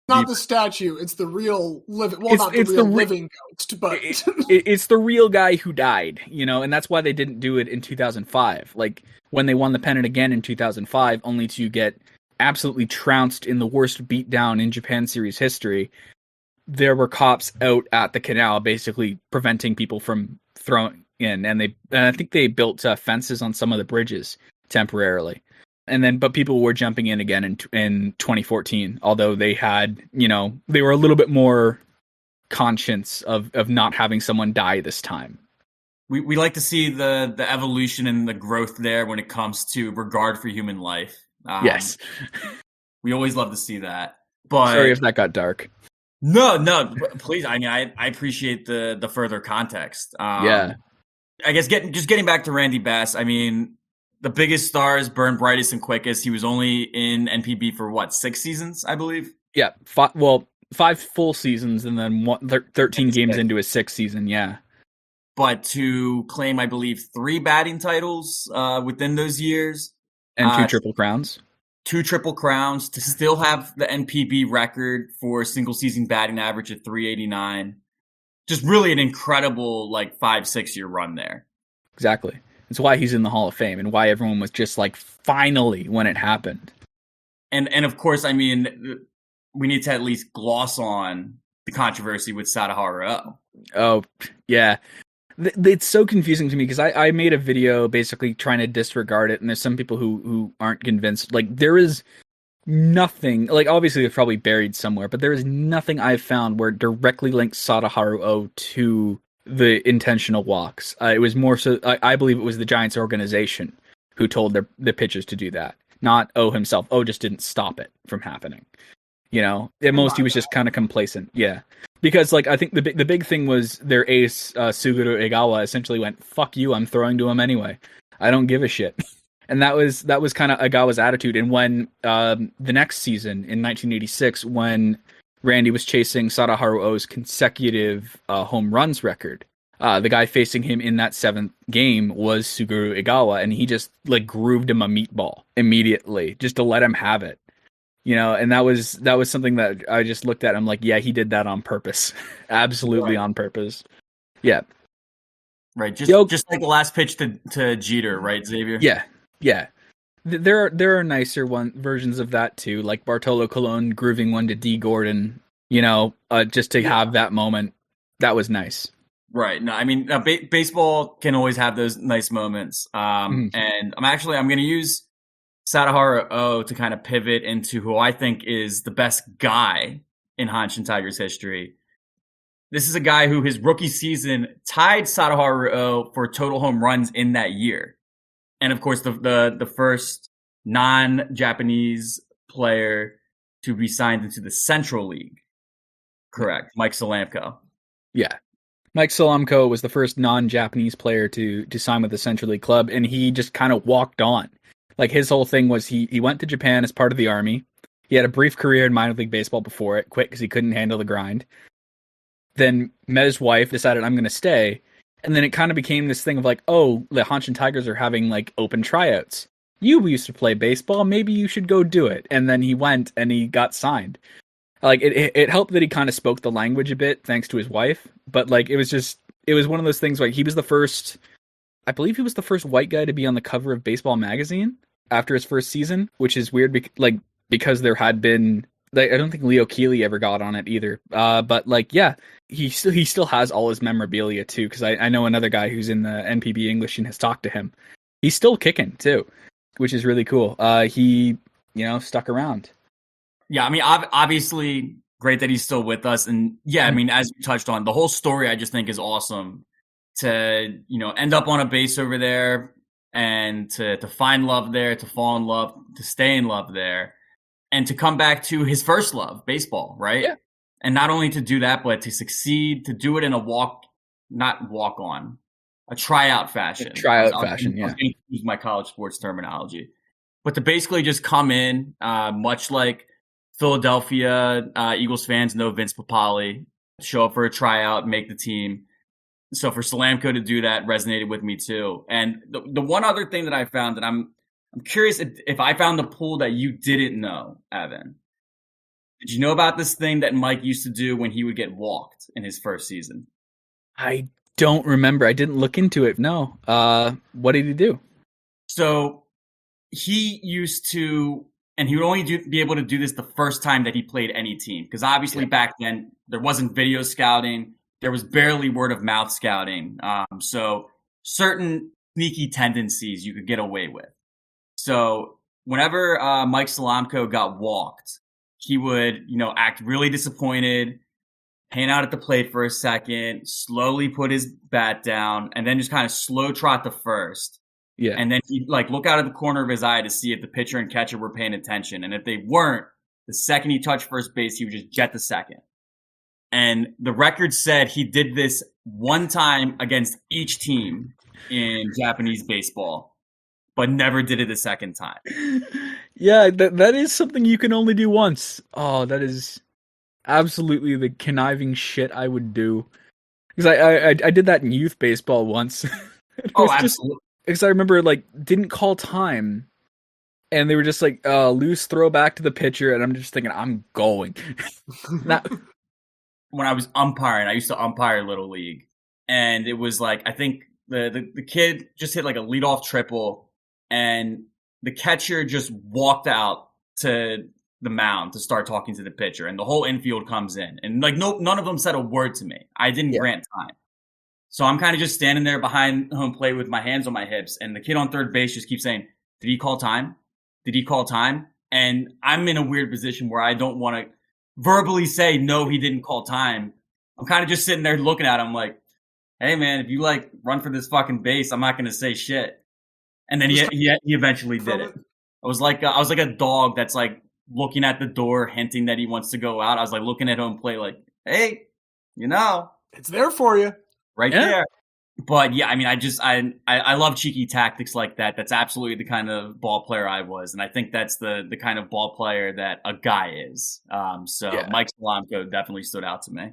Not the statue; it's the real living. Well, not the real living ghost, but it's the real guy who died, and that's why they didn't do it in 2005. Like when they won the pennant again in 2005, only to get absolutely trounced in the worst beatdown in Japan Series history. There were cops out at the canal basically preventing people from throwing in, and I think they built fences on some of the bridges temporarily. But people were jumping in again in 2014, although they had, they were a little bit more conscious of not having someone die this time. We like to see the evolution and the growth there when it comes to regard for human life. Yes. We always love to see that. But sorry if that got dark. No, please. I mean, I appreciate the further context. Yeah. I guess getting back to Randy Bass, I mean, the biggest stars, burn brightest and quickest. He was only in NPB for 6 seasons, I believe? Yeah. 5 full seasons and then 13 games into his 6th season, yeah. But to claim, I believe, 3 batting titles within those years. And 2 Triple Crowns. 2 Triple Crowns, to still have the NPB record for single season batting average at 389. Just really an incredible 5-6 year run there. Exactly. It's why he's in the Hall of Fame and why everyone was just finally when it happened. And of course, I mean, we need to at least gloss on the controversy with Sadaharu. Oh, yeah. It's so confusing to me because I made a video basically trying to disregard it, and there's some people who aren't convinced. Like, there is nothing, like, obviously it's probably buried somewhere, but there is nothing I've found where it directly links Sadaharu O to the intentional walks. It was more so, I believe it was the Giants organization who told the pitchers to do that, not O himself. O just didn't stop it from happening. You know, at most he was just kind of complacent. Yeah. Because, like, I think the big thing was their ace, Suguru Egawa, essentially went, "Fuck you, I'm throwing to him anyway. I don't give a shit." And that was kind of Egawa's attitude. And when the next season, in 1986, when Randy was chasing Sadaharu O's consecutive home runs record, the guy facing him in that 7th game was Suguru Egawa, and he just, like, grooved him a meatball immediately, just to let him have it. You know, and that was something that I just looked at. I'm like, yeah, he did that on purpose. Absolutely on purpose. Yeah. Right. Just like the last pitch to Jeter, right, Xavier? Yeah. Yeah. There are nicer versions of that too, like Bartolo Colon grooving one to D Gordon, you know, just to have that moment. That was nice. Right. No, I mean, baseball can always have those nice moments. And I'm going to use Sadaharu O to kind of pivot into who I think is the best guy in Hanshin Tigers history. This is a guy who his rookie season tied Sadaharu O for total home runs in that year. And of course, the first non-Japanese player to be signed into the Central League. Correct. Mike Salamko. Yeah. Mike Salamko was the first non-Japanese player to sign with the Central League club, and he just kind of walked on. Like, his whole thing was he went to Japan as part of the Army. He had a brief career in minor league baseball before it, quit because he couldn't handle the grind. Then met his wife, decided, I'm going to stay. And then it kind of became this thing of like, oh, the Hanshin Tigers are having, like, open tryouts. You used to play baseball, maybe you should go do it. And then he went and he got signed. Like, it helped that he kind of spoke the language a bit, thanks to his wife. But, like, it was one of those things, like, he was the first... I believe he was the first white guy to be on the cover of Baseball magazine after his first season, which is weird, because there had been, like, I don't think Leo Keeley ever got on it either. But, like, yeah, he still has all his memorabilia too, because I know another guy who's in the NPB English and has talked to him. He's still kicking too, which is really cool. He, you know, stuck around. Yeah, I mean, obviously great that he's still with us, and yeah, I mean, as you touched on, the whole story I just think is awesome. To, you know, end up on a base over there and to find love there, to fall in love, to stay in love there, and to come back to his first love, baseball, right? Yeah. And not only to do that, but to succeed, to do it in a tryout fashion. Yeah. I was going to use my college sports terminology. But to basically just come in, much like Philadelphia Eagles fans know Vince Papale, show up for a tryout, make the team. So for Salamko to do that resonated with me too. And the one other thing that I found, and I'm curious if I found a pool that you didn't know, Evan. Did you know about this thing that Mike used to do when he would get walked in his first season? I don't remember. I didn't look into it. No. What did he do? So he used to, and he would only be able to do this the first time that he played any team. Because obviously back then there wasn't video scouting. There was barely word of mouth scouting. So certain sneaky tendencies you could get away with. So whenever Mike Salamko got walked, he would, you know, act really disappointed, hang out at the plate for a second, slowly put his bat down, and then just kind of slow trot to first. Yeah. And then he'd, like, look out of the corner of his eye to see if the pitcher and catcher were paying attention. And if they weren't, the second he touched first base, he would just jet to second. And the record said he did this one time against each team in Japanese baseball, but never did it a second time. Yeah, that is something you can only do once. Oh, that is absolutely the conniving shit I would do. Because I did that in youth baseball once. Oh, absolutely. Because I remember, like, didn't call time, and they were just like, loose throw back to the pitcher, and I'm just thinking, I'm going. When I was umpiring, I used to umpire Little League, and it was like, I think the kid just hit like a leadoff triple, and the catcher just walked out to the mound to start talking to the pitcher, and the whole infield comes in, and like none of them said a word to me. I didn't grant time. So I'm kind of just standing there behind home plate with my hands on my hips, and the kid on third base just keeps saying, "Did he call time? Did he call time?" And I'm in a weird position where I don't want to verbally say, "No, he didn't call time." I'm kind of just sitting there looking at him like, "Hey man, if you like run for this fucking base, I'm not going to say shit." And then he eventually did it. I was like a dog that's like looking at the door, hinting that he wants to go out. I was like looking at home plate like, "Hey, it's there for you." Right there. But yeah, I mean, I love cheeky tactics like that. That's absolutely the kind of ball player I was. And I think that's the kind of ball player that a guy is. Mike Solamko definitely stood out to me.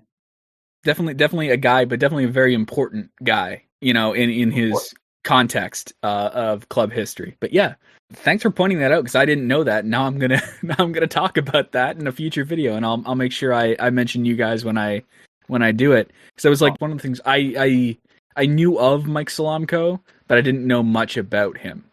Definitely a guy, but definitely a very important guy, in his context of club history. But yeah, thanks for pointing that out, because I didn't know that. Now I'm gonna talk about that in a future video, and I'll make sure I mention you guys when I do it. So it was like one of the things I knew of Mike Solamko, but I didn't know much about him,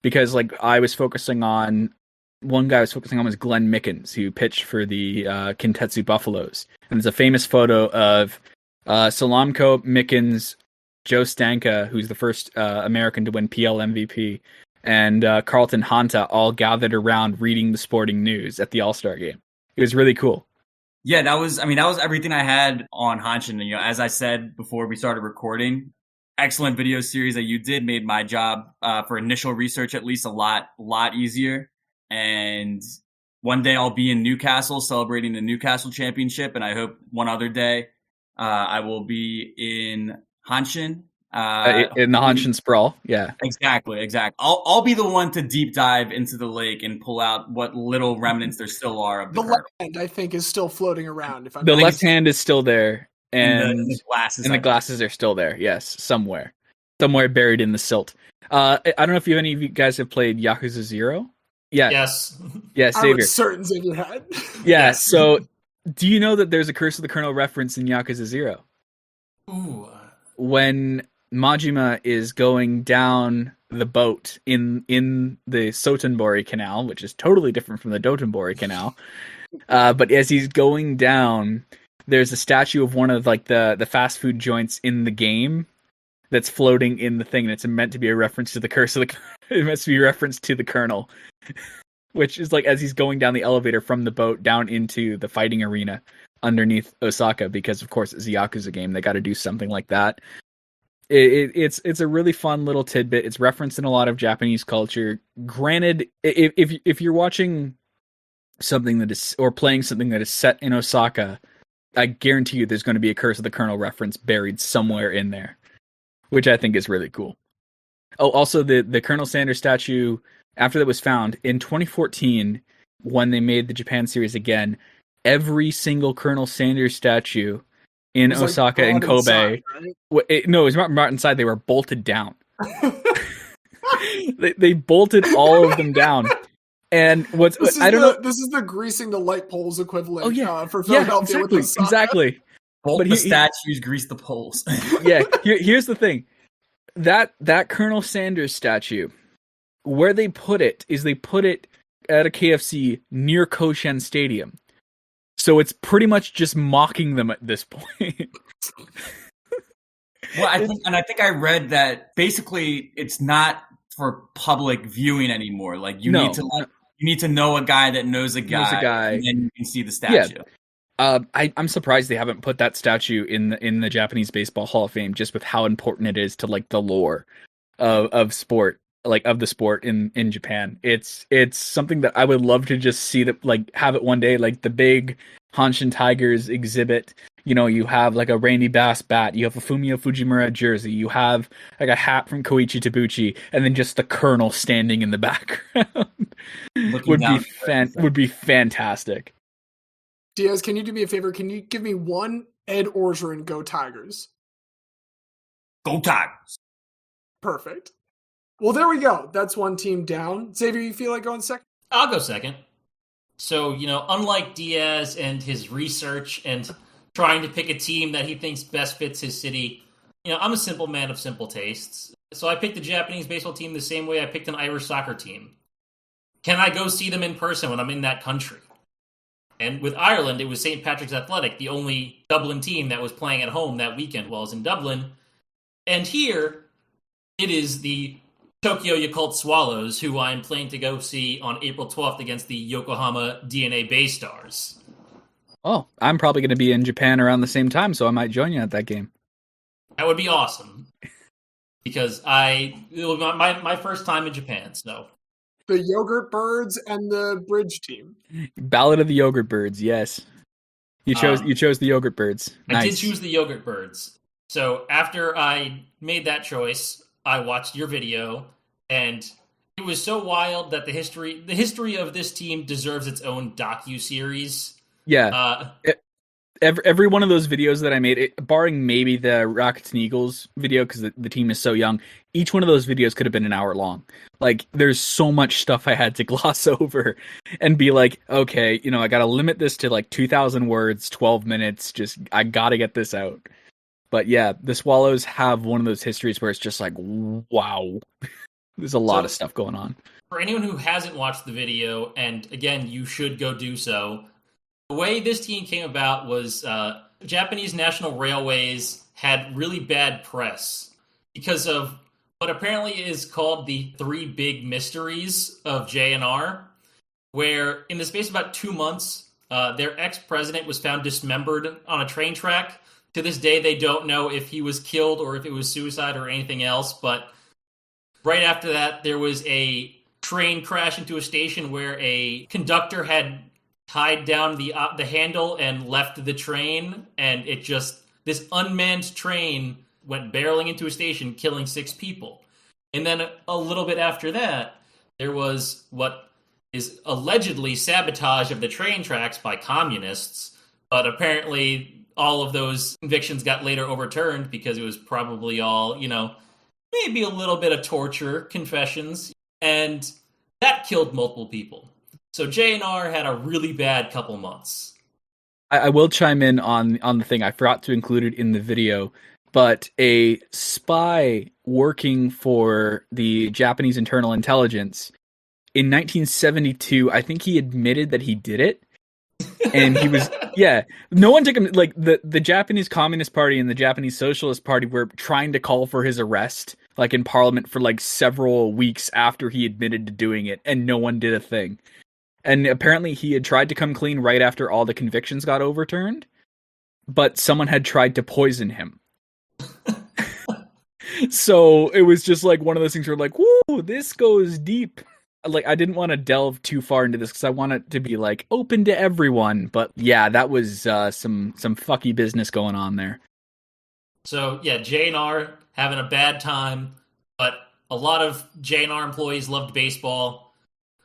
because like one guy I was focusing on was Glenn Mickens, who pitched for the Kintetsu Buffaloes. And there's a famous photo of Solamko, Mickens, Joe Stanka, who's the first American to win PL MVP, and Carlton Hanta all gathered around reading the sporting news at the All-Star game. It was really cool. Yeah, that was everything I had on Hanshin. As I said before we started recording, excellent video series that you did made my job for initial research at least a lot easier. And one day I'll be in Newcastle celebrating the Newcastle Championship, and I hope one other day I will be in Hanshin. In the Hanshin Sprawl, yeah. Exactly. I'll be the one to deep dive into the lake and pull out what little remnants there still are of the left hand, I think, is still floating around. The left hand is still there, and the glasses are still there. Yes, somewhere buried in the silt. I don't know if any of you guys have played Yakuza 0. Yeah. Yes. Yeah, Xavier. I was certain Xavier had. Yeah. So, do you know that there's a Curse of the Colonel reference in Yakuza 0? Ooh. When Majima is going down the boat in the Sotenbori Canal, which is totally different from the Dotonbori Canal. But as he's going down, there's a statue of one of like the fast food joints in the game that's floating in the thing. And it's meant to be a reference to the Curse of the. It must be a reference to the Colonel, which is like as he's going down the elevator from the boat down into the fighting arena underneath Osaka, because of course it's a Yakuza game. They got to do something like that. It's a really fun little tidbit. It's referenced in a lot of Japanese culture. Granted, if you're watching something that is or playing something that is set in Osaka, I guarantee you there's going to be a Curse of the Colonel reference buried somewhere in there, which I think is really cool. Oh, also the Colonel Sanders statue, after that was found in 2014, when they made the Japan series again, every single Colonel Sanders statue in Osaka and Kobe. Inside, right? It was not inside. They were bolted down. they bolted all of them down. And this is the greasing the light poles equivalent. Oh yeah, for Philadelphia with Osaka. Exactly. Bolt the statues, grease the poles. Yeah. Here's the thing. That Colonel Sanders statue, where they put it is they put it at a KFC near Koshen Stadium. So it's pretty much just mocking them at this point. Well, I think I read that basically it's not for public viewing anymore. Like you need to know a guy that knows a guy, and then you can see the statue. Yeah. I'm surprised they haven't put that statue in the Japanese Baseball Hall of Fame, just with how important it is to like the lore of sport, like of the sport in Japan. It's something that I would love to just see that, like, have it one day, like the big Hanshin Tigers exhibit. You have like a Randy Bass bat, you have a Fumio Fujimura jersey, you have like a hat from Koichi Tabuchi, and then just the Colonel standing in the background. would be fantastic. Diaz, can you do me a favor? Can you give me one Ed Orgeron Go Tigers? Go Tigers. Perfect. Well, there we go. That's one team down. Xavier, you feel like going second? I'll go second. So, unlike Diaz and his research and trying to pick a team that he thinks best fits his city, I'm a simple man of simple tastes. So I picked a Japanese baseball team the same way I picked an Irish soccer team. Can I go see them in person when I'm in that country? And with Ireland, it was St. Patrick's Athletic, the only Dublin team that was playing at home that weekend while I was in Dublin. And here, it is the Tokyo Yakult Swallows, who I'm planning to go see on April 12th against the Yokohama DNA Baystars. Oh, I'm probably going to be in Japan around the same time, so I might join you at that game. That would be awesome. Because it was my first time in Japan, so. The Yogurt Birds and the Bridge team. Ballad of the Yogurt Birds, yes. You chose the Yogurt Birds. Nice. I did choose the Yogurt Birds. So after I made that choice, I watched your video, and it was so wild that the history of this team deserves its own docu-series. Yeah. Every one of those videos that I made, barring maybe the Rockets and Eagles video, because the team is so young, each one of those videos could have been an hour long. Like, there's so much stuff I had to gloss over and be like, okay, I got to limit this to like 2,000 words, 12 minutes. Just, I got to get this out. But yeah, the Swallows have one of those histories where it's just like, wow, there's a lot of stuff going on. For anyone who hasn't watched the video, and again, you should go do so, the way this team came about was Japanese National Railways had really bad press because of what apparently is called the 3 big mysteries of JNR, where in the space of about 2 months, their ex-president was found dismembered on a train track. To this day, they don't know if he was killed or if it was suicide or anything else, but right after that, there was a train crash into a station where a conductor had tied down the handle and left the train, and this unmanned train went barreling into a station, killing 6 people. And then a little bit after that, there was what is allegedly sabotage of the train tracks by communists, but apparently all of those convictions got later overturned because it was probably all, maybe a little bit of torture, confessions, and that killed multiple people. So JNR had a really bad couple months. I will chime in on the thing. I forgot to include it in the video, but a spy working for the Japanese internal intelligence in 1972, I think he admitted that he did it. And he was, no one took him, like, the Japanese Communist Party and the Japanese Socialist Party were trying to call for his arrest, like, in Parliament for, like, several weeks after he admitted to doing it, and no one did a thing. And apparently he had tried to come clean right after all the convictions got overturned, but someone had tried to poison him. So it was just, like, one of those things where, like, woo, this goes deep. Like, I didn't want to delve too far into this because I want it to be, like, open to everyone. But yeah, that was some fucky business going on there. So yeah, JNR having a bad time, but a lot of JNR employees loved baseball.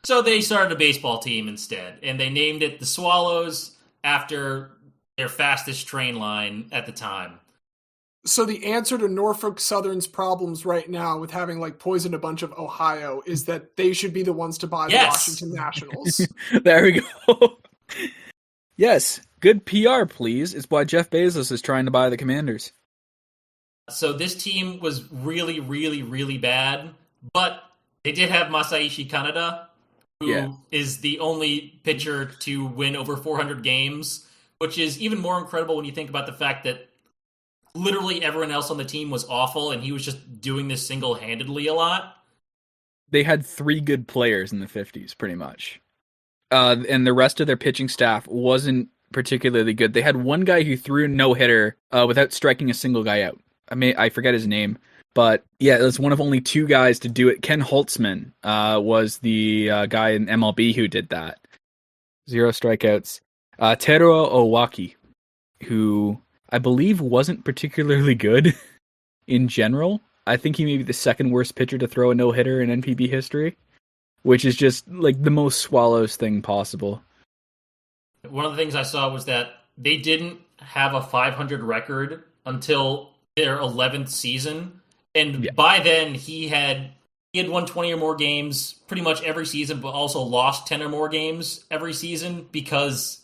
So they started a baseball team instead, and they named it the Swallows after their fastest train line at the time. So the answer to Norfolk Southern's problems right now with having like poisoned a bunch of Ohio is that they should be the ones to buy the Washington Nationals. There we go. Yes, good PR, please. It's why Jeff Bezos is trying to buy the Commanders. So this team was really, really, really bad, but they did have Masaishi Kaneda, who is the only pitcher to win over 400 games, which is even more incredible when you think about the fact that literally everyone else on the team was awful, and he was just doing this single-handedly a lot. They had 3 good players in the 50s, pretty much. And the rest of their pitching staff wasn't particularly good. They had one guy who threw a no-hitter without striking a single guy out. I forget his name. But yeah, it was one of only 2 guys to do it. Ken Holtzman was the guy in MLB who did that. 0 strikeouts. Teruo Owaki, who I believe wasn't particularly good in general. I think he may be the second worst pitcher to throw a no-hitter in NPB history, which is just like the most Swallows thing possible. One of the things I saw was that they didn't have a 500 record until their 11th season. And by then he had won 20 or more games pretty much every season, but also lost 10 or more games every season because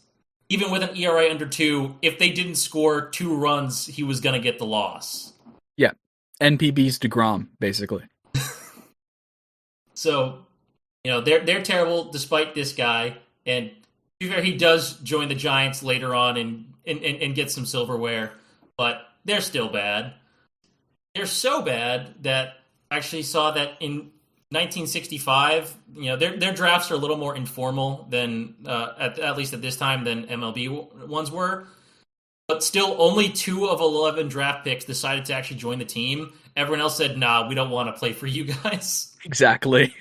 even with an ERA under 2, if they didn't score 2 runs, he was going to get the loss. Yeah. NPB's DeGrom, basically. So, they're terrible despite this guy. And to be fair, he does join the Giants later on and get some silverware, but they're still bad. they're so bad that I actually saw that in 1965, their drafts are a little more informal than at least at this time than MLB ones were. But still, only 2 of 11 draft picks decided to actually join the team. Everyone else said, "Nah, we don't want to play for you guys." Exactly.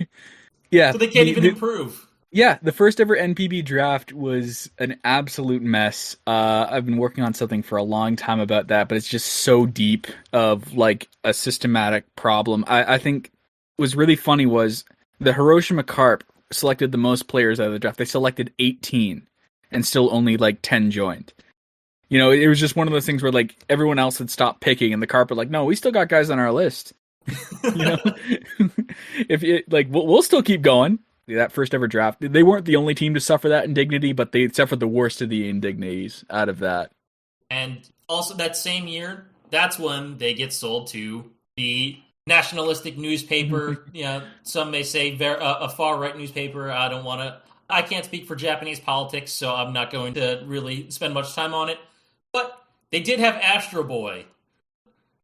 Yeah. So they can't even improve. Yeah, the first ever NPB draft was an absolute mess. I've been working on something for a long time about that, but it's just so deep of like a systematic problem. I think what was really funny was the Hiroshima Carp selected the most players out of the draft. They selected 18, and still only like 10 joined. It was just one of those things where like everyone else had stopped picking, and the Carp were like, "No, we still got guys on our list." If it, like we'll still keep going. That first ever draft, they weren't the only team to suffer that indignity, but they suffered the worst of the indignities out of that. And also that same year, that's when they get sold to the nationalistic newspaper. Some may say a far right newspaper. I can't speak for Japanese politics, so I'm not going to really spend much time on it. But they did have Astro Boy,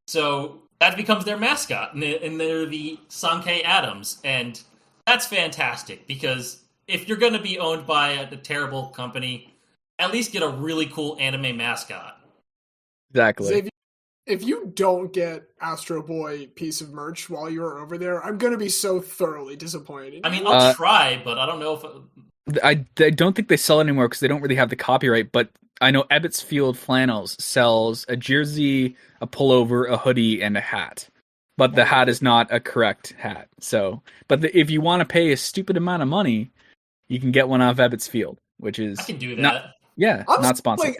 so that becomes their mascot, and they're the Sankei Adams, and that's fantastic, because if you're going to be owned by a terrible company, at least get a really cool anime mascot. Exactly. Xavier, if you don't get Astro Boy piece of merch while you're over there, I'm going to be so thoroughly disappointed. I mean, I'll try, but I don't know if... I don't think they sell it anymore because they don't really have the copyright, but I know Ebbets Field Flannels sells a jersey, a pullover, a hoodie, and a hat. But the hat is not a correct hat. So, if you want to pay a stupid amount of money, you can get one off Ebbets Field, which is I can do that. Not sponsored.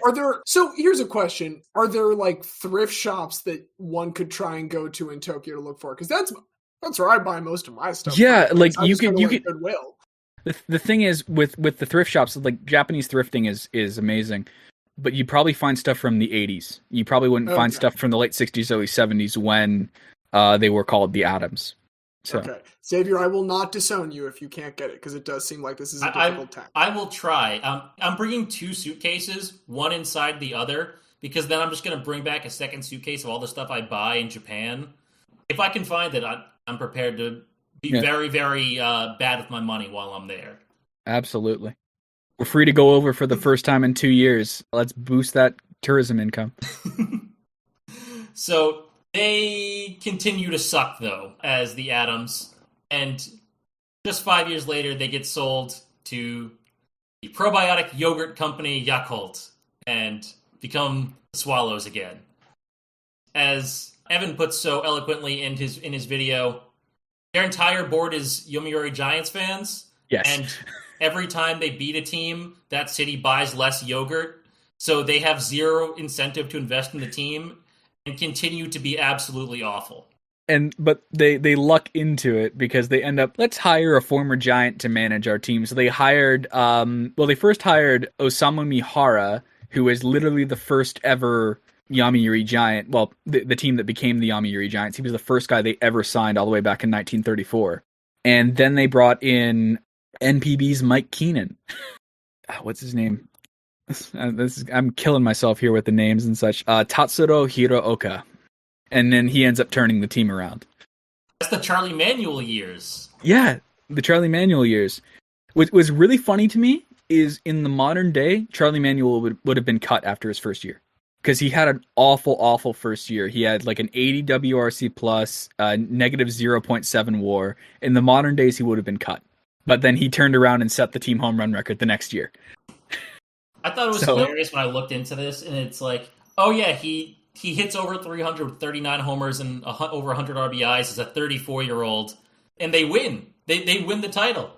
So here's a question: are there like thrift shops that one could try and go to in Tokyo to look for? Because that's where I buy most of my stuff. Yeah, from. like I'm you just can going to Goodwill. The thing is with the thrift shops, like Japanese thrifting is amazing, but you probably find stuff from the 80s. You probably wouldn't find stuff from the late 60s, early 70s when they were called the Adams. So. Okay, Xavier, I will not disown you if you can't get it, because it does seem like this is a difficult task. I will try. I'm bringing 2 suitcases, one inside the other, because then I'm just going to bring back a second suitcase of all the stuff I buy in Japan. If I can find it, I'm prepared to be very, very bad with my money while I'm there. Absolutely. We're free to go over for the first time in 2 years. Let's boost that tourism income. So they continue to suck, though, as the Adams. And just 5 years later, they get sold to the probiotic yogurt company Yakult and become the Swallows again. As Evan puts so eloquently in his video, their entire board is Yomiuri Giants fans. Yes. And every time they beat a team, that city buys less yogurt. So they have zero incentive to invest in the team and continue to be absolutely awful. But they luck into it because they end up, let's hire a former Giant to manage our team. So they hired, they first hired Osamu Mihara, who is literally the first ever Yomiuri Giant. Well, the team that became the Yomiuri Giants. He was the first guy they ever signed all the way back in 1934. And then they brought in NPB's Mike Keenan. What's his name? I'm killing myself here with the names and such. Tatsuro Hirooka. And then he ends up turning the team around. That's the Charlie Manuel years. Yeah, the Charlie Manuel years. What was really funny to me is in the modern day, Charlie Manuel would have been cut after his first year. Because he had an awful first year. He had like an 80 WRC plus, negative 0.7 WAR. In the modern days, he would have been cut. But then he turned around and set the team home run record the next year. I thought it was hilarious when I looked into this, and it's like, oh yeah, he hits over 300 with 39 homers and over 100 RBIs as a 34-year-old, and they win. They win the title.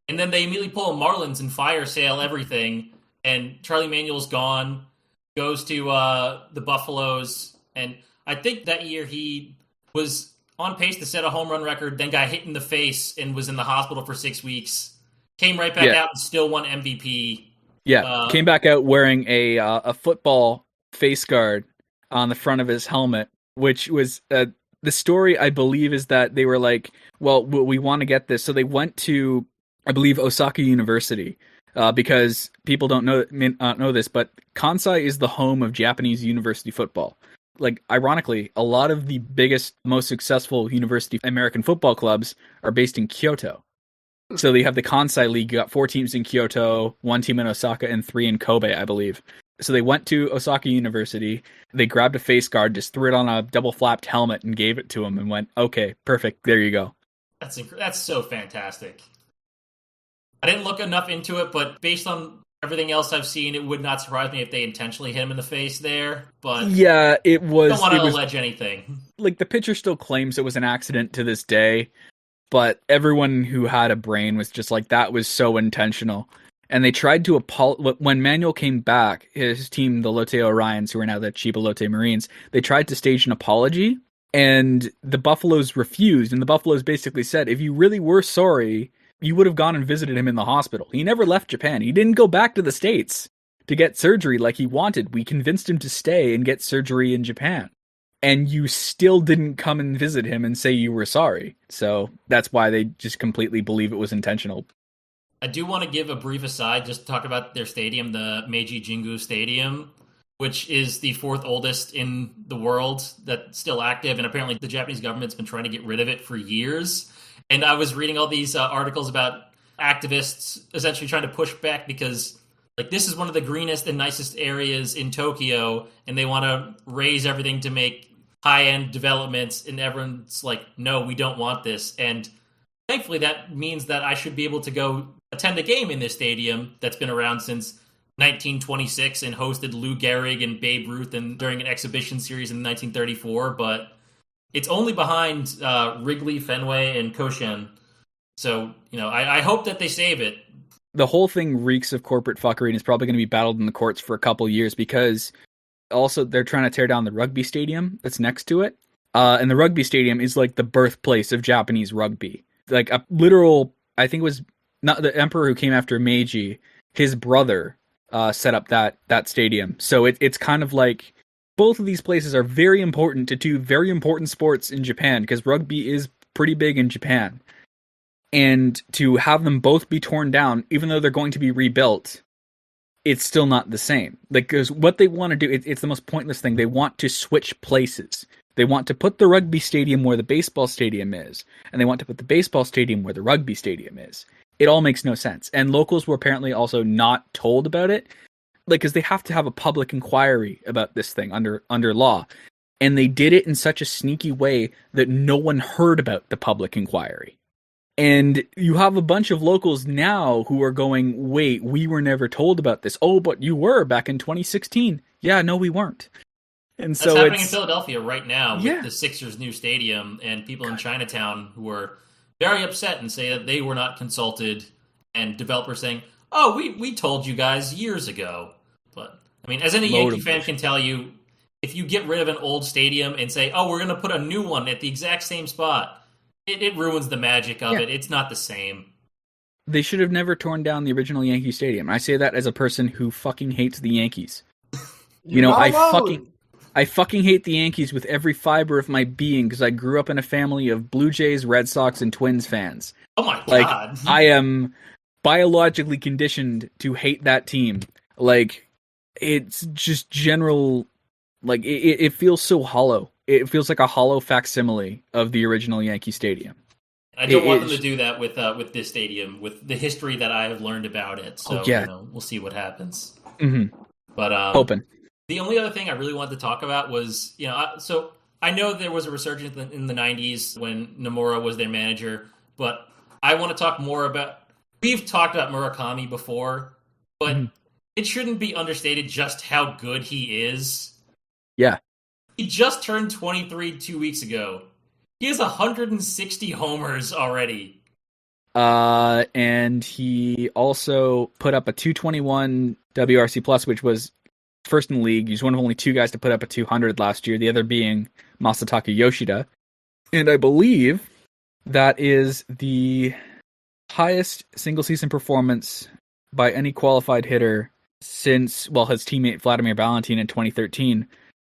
And then they immediately pull Marlins and fire sale everything, and Charlie Manuel's gone, goes to the Buffaloes, and I think that year he was on pace to set a home run record, then got hit in the face and was in the hospital for 6 weeks, came right back out and still won MVP. Yeah, came back out wearing a football face guard on the front of his helmet, which was the story, I believe, is that they were like, well, we want to get this. So they went to, I believe, Osaka University, because people don't know this, but Kansai is the home of Japanese university football. like, ironically, a lot of the biggest, most successful university American football clubs are based in Kyoto. So you have the Kansai League, you got 4 teams in Kyoto, 1 team in Osaka, and 3 in Kobe, I believe. So they went to Osaka University, they grabbed a face guard, just threw it on a double-flapped helmet and gave it to him and went, okay, perfect, there you go. That's so fantastic. I didn't look enough into it, but based on everything else I've seen, it would not surprise me if they intentionally hit him in the face there, but yeah, it was. Don't want to allege anything. Like, the pitcher still claims it was an accident to this day, but everyone who had a brain was just like, that was so intentional. And they tried to when Manuel came back, his team, the Lotte Orions, who are now the Chiba Lotte Marines, they tried to stage an apology, and the Buffaloes refused, and the Buffaloes basically said, if you really were sorry, you would have gone and visited him in the hospital. He never left Japan. He didn't go back to the States to get surgery like he wanted. We convinced him to stay and get surgery in Japan. And you still didn't come and visit him and say you were sorry. So that's why they just completely believe it was intentional. I do want to give a brief aside, just to talk about their stadium, the Meiji Jingu Stadium, which is the 4th oldest in the world that's still active. And apparently the Japanese government's been trying to get rid of it for years. And I was reading all these articles about activists essentially trying to push back because, like, this is one of the greenest and nicest areas in Tokyo, and they want to raise everything to make high-end developments, and everyone's like, no, we don't want this. And thankfully that means that I should be able to go attend a game in this stadium that's been around since 1926 and hosted Lou Gehrig and Babe Ruth and during an exhibition series in 1934, but it's only behind Wrigley, Fenway, and Koshien. So, I hope that they save it. The whole thing reeks of corporate fuckery and is probably going to be battled in the courts for a couple years because also they're trying to tear down the rugby stadium that's next to it. And the rugby stadium is like the birthplace of Japanese rugby. Like a literal, I think it was not the emperor who came after Meiji, his brother set up that stadium. So it's kind of like both of these places are very important to 2 very important sports in Japan because rugby is pretty big in Japan. And to have them both be torn down, even though they're going to be rebuilt, it's still not the same. Like, because what they want to do, it's the most pointless thing. They want to switch places. They want to put the rugby stadium where the baseball stadium is, and they want to put the baseball stadium where the rugby stadium is. It all makes no sense. And locals were apparently also not told about it, like, because they have to have a public inquiry about this thing under law. And they did it in such a sneaky way that no one heard about the public inquiry. And you have a bunch of locals now who are going, wait, we were never told about this. Oh, but you were back in 2016. Yeah, no, we weren't. And That's so happening in Philadelphia right now with Yeah. the Sixers' new stadium, and people in Chinatown who are very upset and say that they were not consulted, and developers saying, oh, we told you guys years ago. But, I mean, as any Yankee fan can tell you, if you get rid of an old stadium and say, oh, we're going to put a new one at the exact same spot, it ruins the magic of it. It's not the same. They should have never torn down the original Yankee Stadium. I say that as a person who fucking hates the Yankees. I fucking hate the Yankees with every fiber of my being because I grew up in a family of Blue Jays, Red Sox, and Twins fans. Oh my Like, God. I am biologically conditioned to hate that team. Like, it's just general, like, it feels so hollow. It feels like a hollow facsimile of the original Yankee Stadium. I don't want them to do that with this stadium, with the history that I have learned about it. So, we'll see what happens. Mm-hmm. But Hoping. The only other thing I really wanted to talk about was, so I know there was a resurgence in the 90s when Nomura was their manager, but I want to talk more about, we've talked about Murakami before, but it shouldn't be understated just how good he is. Yeah. He just turned 23 2 weeks ago. He has 160 homers already. And he also put up a 221 WRC plus, which was first in the league. He's one of only 2 guys to put up a 200 last year, the other being Masataka Yoshida. And I believe that is the highest single season performance by any qualified hitter since, his teammate Vladimir Valentin in 2013.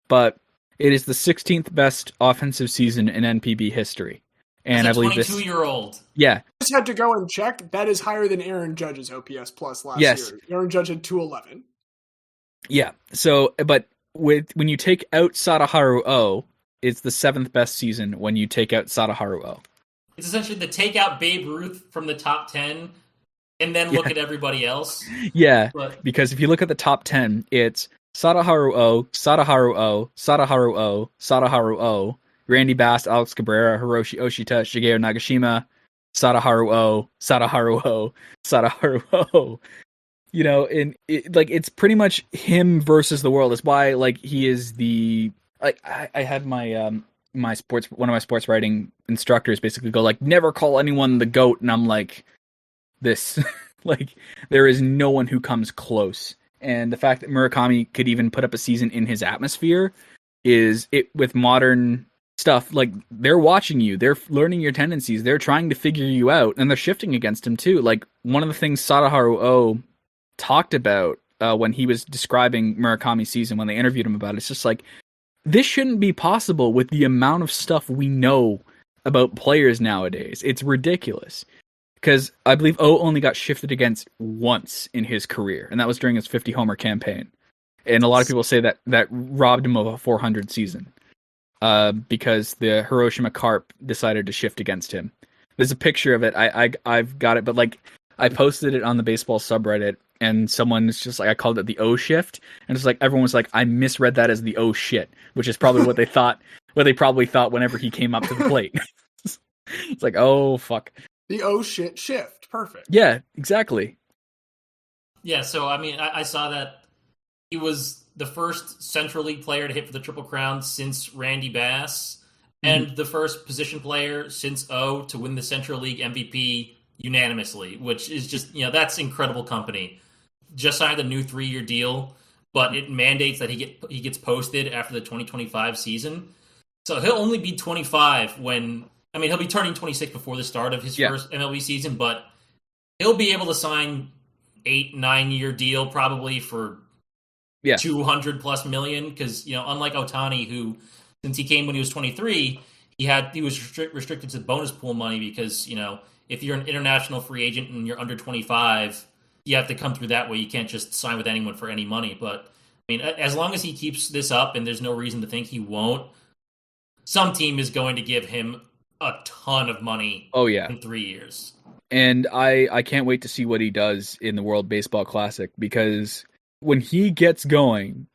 But it is the 16th best offensive season in NPB history. And I believe this 22-year-old. Yeah. Just had to go and check. That is higher than Aaron Judge's OPS plus last Yes. year. Aaron Judge had 211. Yeah. So, but when you take out Sadaharu O, it's the 7th best season when you take out Sadaharu O. It's essentially the take out Babe Ruth from the top 10 and then look at everybody else. Yeah, because if you look at the top 10, it's Sadaharu O, Sadaharu O, Sadaharu O, Sadaharu O, Randy Bass, Alex Cabrera, Hiroshi Oshita, Shigeru Nagashima, Sadaharu O, Sadaharu O, Sadaharu O. You know, and it's pretty much him versus the world. That's why he is the I had my one of my sports writing instructors basically go never call anyone the GOAT, and I'm like, this there is no one who comes close. And the fact that Murakami could even put up a season in his atmosphere is it with modern stuff. They're watching you, they're learning your tendencies, they're trying to figure you out, and they're shifting against him too. One of the things Sadaharu O talked about when he was describing Murakami's season, when they interviewed him about it, it's just this shouldn't be possible with the amount of stuff we know about players nowadays. It's ridiculous. Because I believe O only got shifted against once in his career, and that was during his 50-homer campaign. And a lot of people say that robbed him of a 400 season because the Hiroshima Carp decided to shift against him. There's a picture of it. I've got it, but I posted it on the baseball subreddit, and someone's just I called it the O shift, and it's everyone was I misread that as the O shit, which is probably what they thought. What they probably thought whenever he came up to the plate. It's oh fuck. The oh shit shift. Perfect. Yeah, exactly. Yeah, so I mean, I saw that he was the first Central League player to hit for the Triple Crown since Randy Bass, and the first position player since O to win the Central League MVP unanimously, which is just, that's incredible company. Just signed a new 3-year deal, but it mandates that he gets posted after the 2025 season. So he'll only be 25 he'll be turning 26 before the start of his first MLB season, but he'll be able to sign 8-9-year deal probably for 200 plus million. Because unlike Ohtani, who since he came when he was 23, he was restricted to bonus pool money because if you're an international free agent and you're under 25, you have to come through that way. You can't just sign with anyone for any money. But I mean, as long as he keeps this up, and there's no reason to think he won't, some team is going to give him a ton of money in 3 years. And I can't wait to see what he does in the World Baseball Classic, because when he gets going,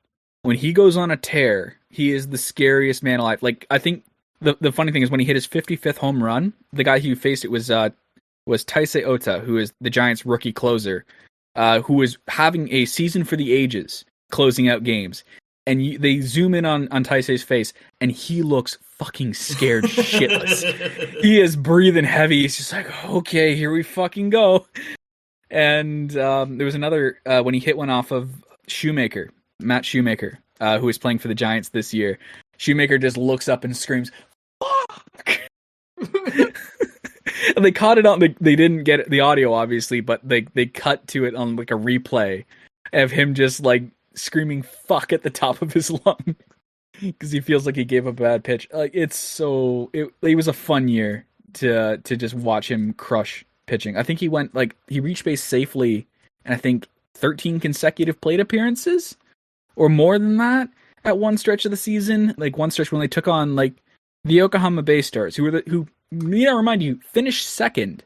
when he goes on a tear, he is the scariest man alive. I think the funny thing is when he hit his 55th home run, the guy who faced it was Taisei Ota, who is the Giants' rookie closer, who was having a season for the ages, closing out games. And they zoom in on Taisei's face, and he looks fucking scared shitless. He is breathing heavy. He's just okay, here we fucking go. And there was another, when he hit one off of Matt Shoemaker, who is playing for the Giants this year. Shoemaker just looks up and screams, "Fuck!" And they caught it on. They didn't get the audio, obviously, but they cut to it on a replay of him just screaming "fuck" at the top of his lung because he feels like he gave a bad pitch. It was a fun year to just watch him crush pitching. I think he went he reached base safely, and I think 13 consecutive plate appearances or more than that at one stretch of the season. One stretch when they took on the Yokohama Bay Stars, who remind you, finished second.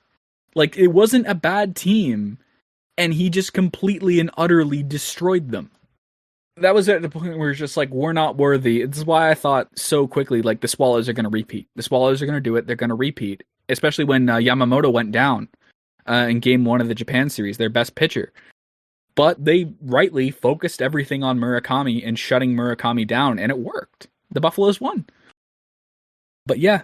It wasn't a bad team, and he just completely and utterly destroyed them. That was at the point where it's just we're not worthy. This is why I thought so quickly, the Swallows are going to repeat. The Swallows are going to do it. They're going to repeat, especially when Yamamoto went down in Game 1 of the Japan series, their best pitcher. But they rightly focused everything on Murakami and shutting Murakami down, and it worked. The Buffaloes won. But yeah,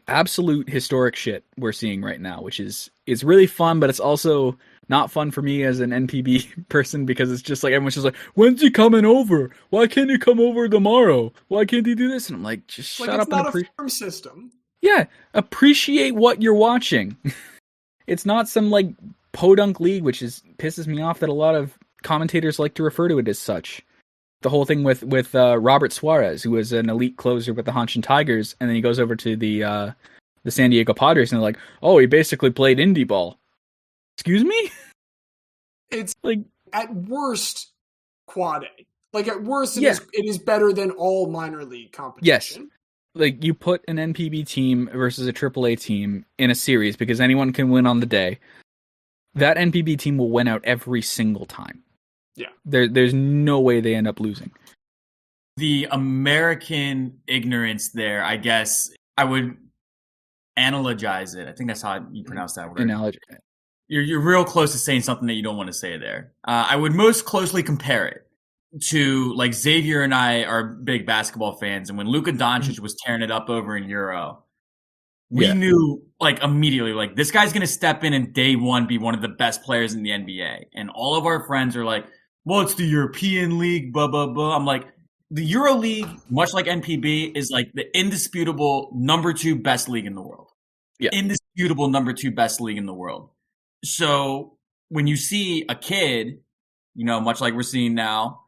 absolute historic shit we're seeing right now, which is really fun, but it's also not fun for me as an NPB person, because it's just everyone's just when's he coming over? Why can't he come over tomorrow? Why can't he do this? And I'm just shut up. It's not a farm system. Yeah, appreciate what you're watching. It's not some podunk league, which pisses me off that a lot of commentators like to refer to it as such. The whole thing with Robert Suarez, who was an elite closer with the Hanshin Tigers, and then he goes over to the San Diego Padres, and they're oh, he basically played indie ball. Excuse me? It's at worst quad A. Like at worst, it is better than all minor league competition. Yes. Like you put an NPB team versus a AAA team in a series because anyone can win on the day. That NPB team will win out every single time. Yeah. There's no way they end up losing. The American ignorance there, I guess, I would analogize it. I think that's how you pronounce that word. Analogy. You're real close to saying something that you don't want to say there. I would most closely compare it to, like, Xavier and I are big basketball fans, and when Luka Doncic was tearing it up over in Euro, we knew, like, immediately, like, this guy's going to step in and day one be one of the best players in the NBA. And all of our friends are like, well, it's the European League, blah, blah, blah. I'm like, the Euro League, much like NPB, is like the indisputable number 2 best league in the world. Yeah. Indisputable number 2 best league in the world. So when you see a kid, much like we're seeing now,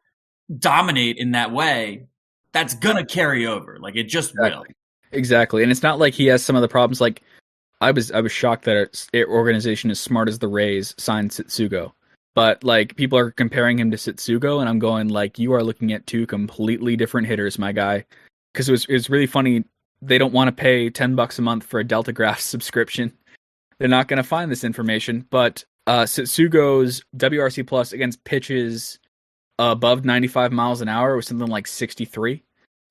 dominate in that way, that's gonna carry over. Like it just will. Exactly. And it's not like he has some of the problems. Like I was shocked that our organization as smart as the Rays signed Setsugo. But like people are comparing him to Setsugo, and I'm going like, you are looking at 2 completely different hitters, my guy. Because it was really funny. They don't want to pay $10 a month for a Delta Graph subscription. They're not going to find this information. But Setsugo's WRC plus against pitches above 95 miles an hour was something like 63.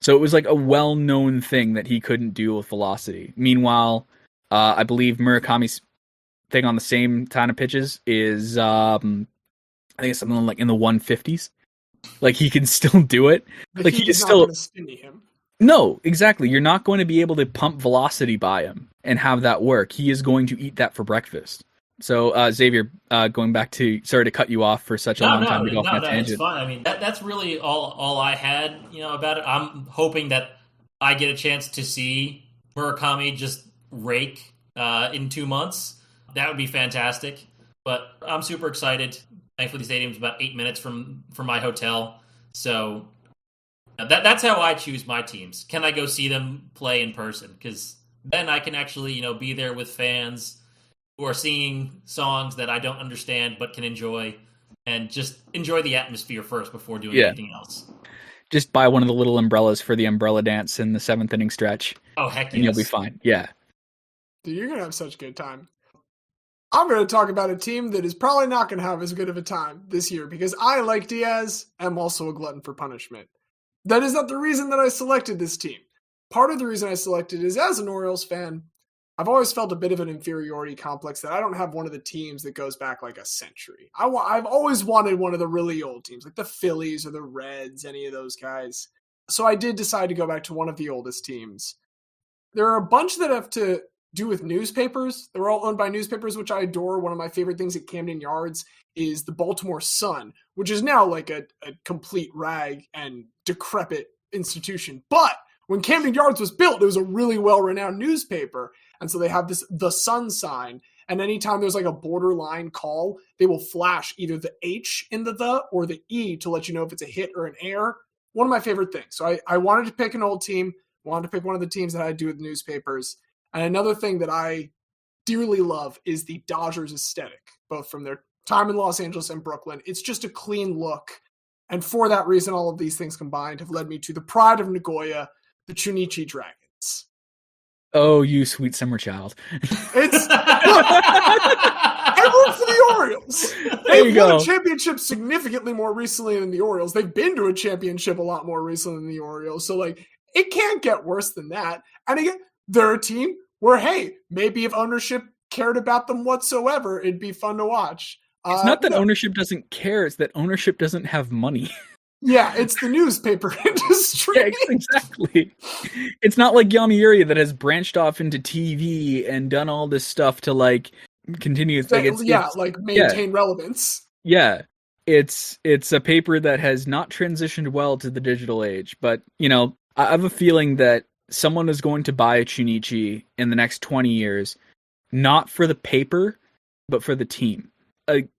So it was like a well-known thing that he couldn't do with velocity. Meanwhile, I believe Murakami's thing on the same kind of pitches is, I think it's something like in the 150s. Like he can still do it. But like he is is still not going to spinny him. No, exactly. You're not going to be able to pump velocity by him and have that work. He is going to eat that for breakfast. So, Xavier, going back to, sorry to cut you off for such a long time to go off on a tangent. It's fine. I mean, that's really all I had, about it. I'm hoping that I get a chance to see Murakami just rake in 2 months. That would be fantastic. But I'm super excited. Thankfully, the stadium's about 8 minutes from my hotel. So that's how I choose my teams. Can I go see them play in person? Because then I can actually, be there with fans who are singing songs that I don't understand but can enjoy, and just enjoy the atmosphere first before doing anything else. Just buy one of the little umbrellas for the umbrella dance in the 7th inning stretch. Oh, heck yes. And you'll be fine. Yeah. Dude, you're going to have such a good time. I'm going to talk about a team that is probably not going to have as good of a time this year because I, like Diaz, am also a glutton for punishment. That is not the reason that I selected this team. Part of the reason I selected is, as an Orioles fan, I've always felt a bit of an inferiority complex that I don't have one of the teams that goes back like a century. I've always wanted one of the really old teams, like the Phillies or the Reds, any of those guys. So I did decide to go back to one of the oldest teams. There are a bunch that have to do with newspapers. They're all owned by newspapers, which I adore. One of my favorite things at Camden Yards is the Baltimore Sun, which is now like a complete rag and decrepit institution. But when Camden Yards was built, it was a really well-renowned newspaper. And so they have the Sun sign. And anytime there's like a borderline call, they will flash either the H in the or the E to let you know if it's a hit or an error. One of my favorite things. So I wanted to pick an old team, wanted to pick one of the teams that I do with newspapers. And another thing that I dearly love is the Dodgers aesthetic, both from their time in Los Angeles and Brooklyn. It's just a clean look. And for that reason, all of these things combined have led me to the pride of Nagoya, the Chunichi Dragons. Oh, you sweet summer child. It's I root for the Orioles. They've won a championship significantly more recently than the Orioles. They've been to a championship a lot more recently than the Orioles. So, like, it can't get worse than that. And again, they're a team where, hey, maybe if ownership cared about them whatsoever, it'd be fun to watch. It's not that ownership doesn't care, it's that ownership doesn't have money. Yeah, it's the newspaper industry. Yeah, exactly. It's not like Yomiuri that has branched off into TV and done all this stuff to like continue. Maintain relevance. Yeah, it's a paper that has not transitioned well to the digital age. But I have a feeling that someone is going to buy a Chunichi in the next 20 years, not for the paper, but for the team.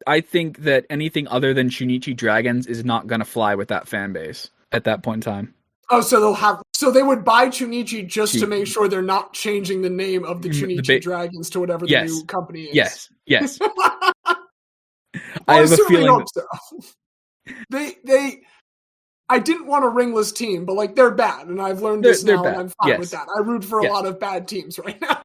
I think that anything other than Chunichi Dragons is not going to fly with that fan base at that point in time. Oh, so they would buy Chunichi just to make sure they're not changing the name of the Chunichi Dragons to whatever the new company is. Yes. I have a feeling so. I didn't want a ringless team, but like they're bad, and I've learned this They're now, bad. and I'm fine Yes. with that. I root for a Yes. lot of bad teams right now.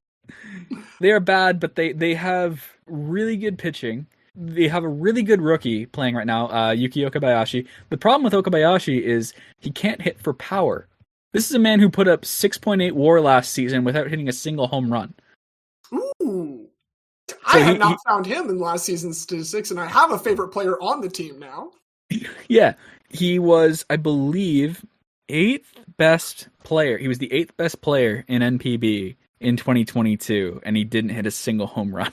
They are bad, but they have really good pitching. They have a really good rookie playing right now, Yuki Okabayashi. The problem with Okabayashi is he can't hit for power. This is a man who put up 6.8 WAR last season without hitting a single home run. Ooh. I had not found him in last season's statistics, and I have a favorite player on the team now. Yeah, he was, I believe, 8th best player. He was the 8th best player in NPB in 2022, and he didn't hit a single home run.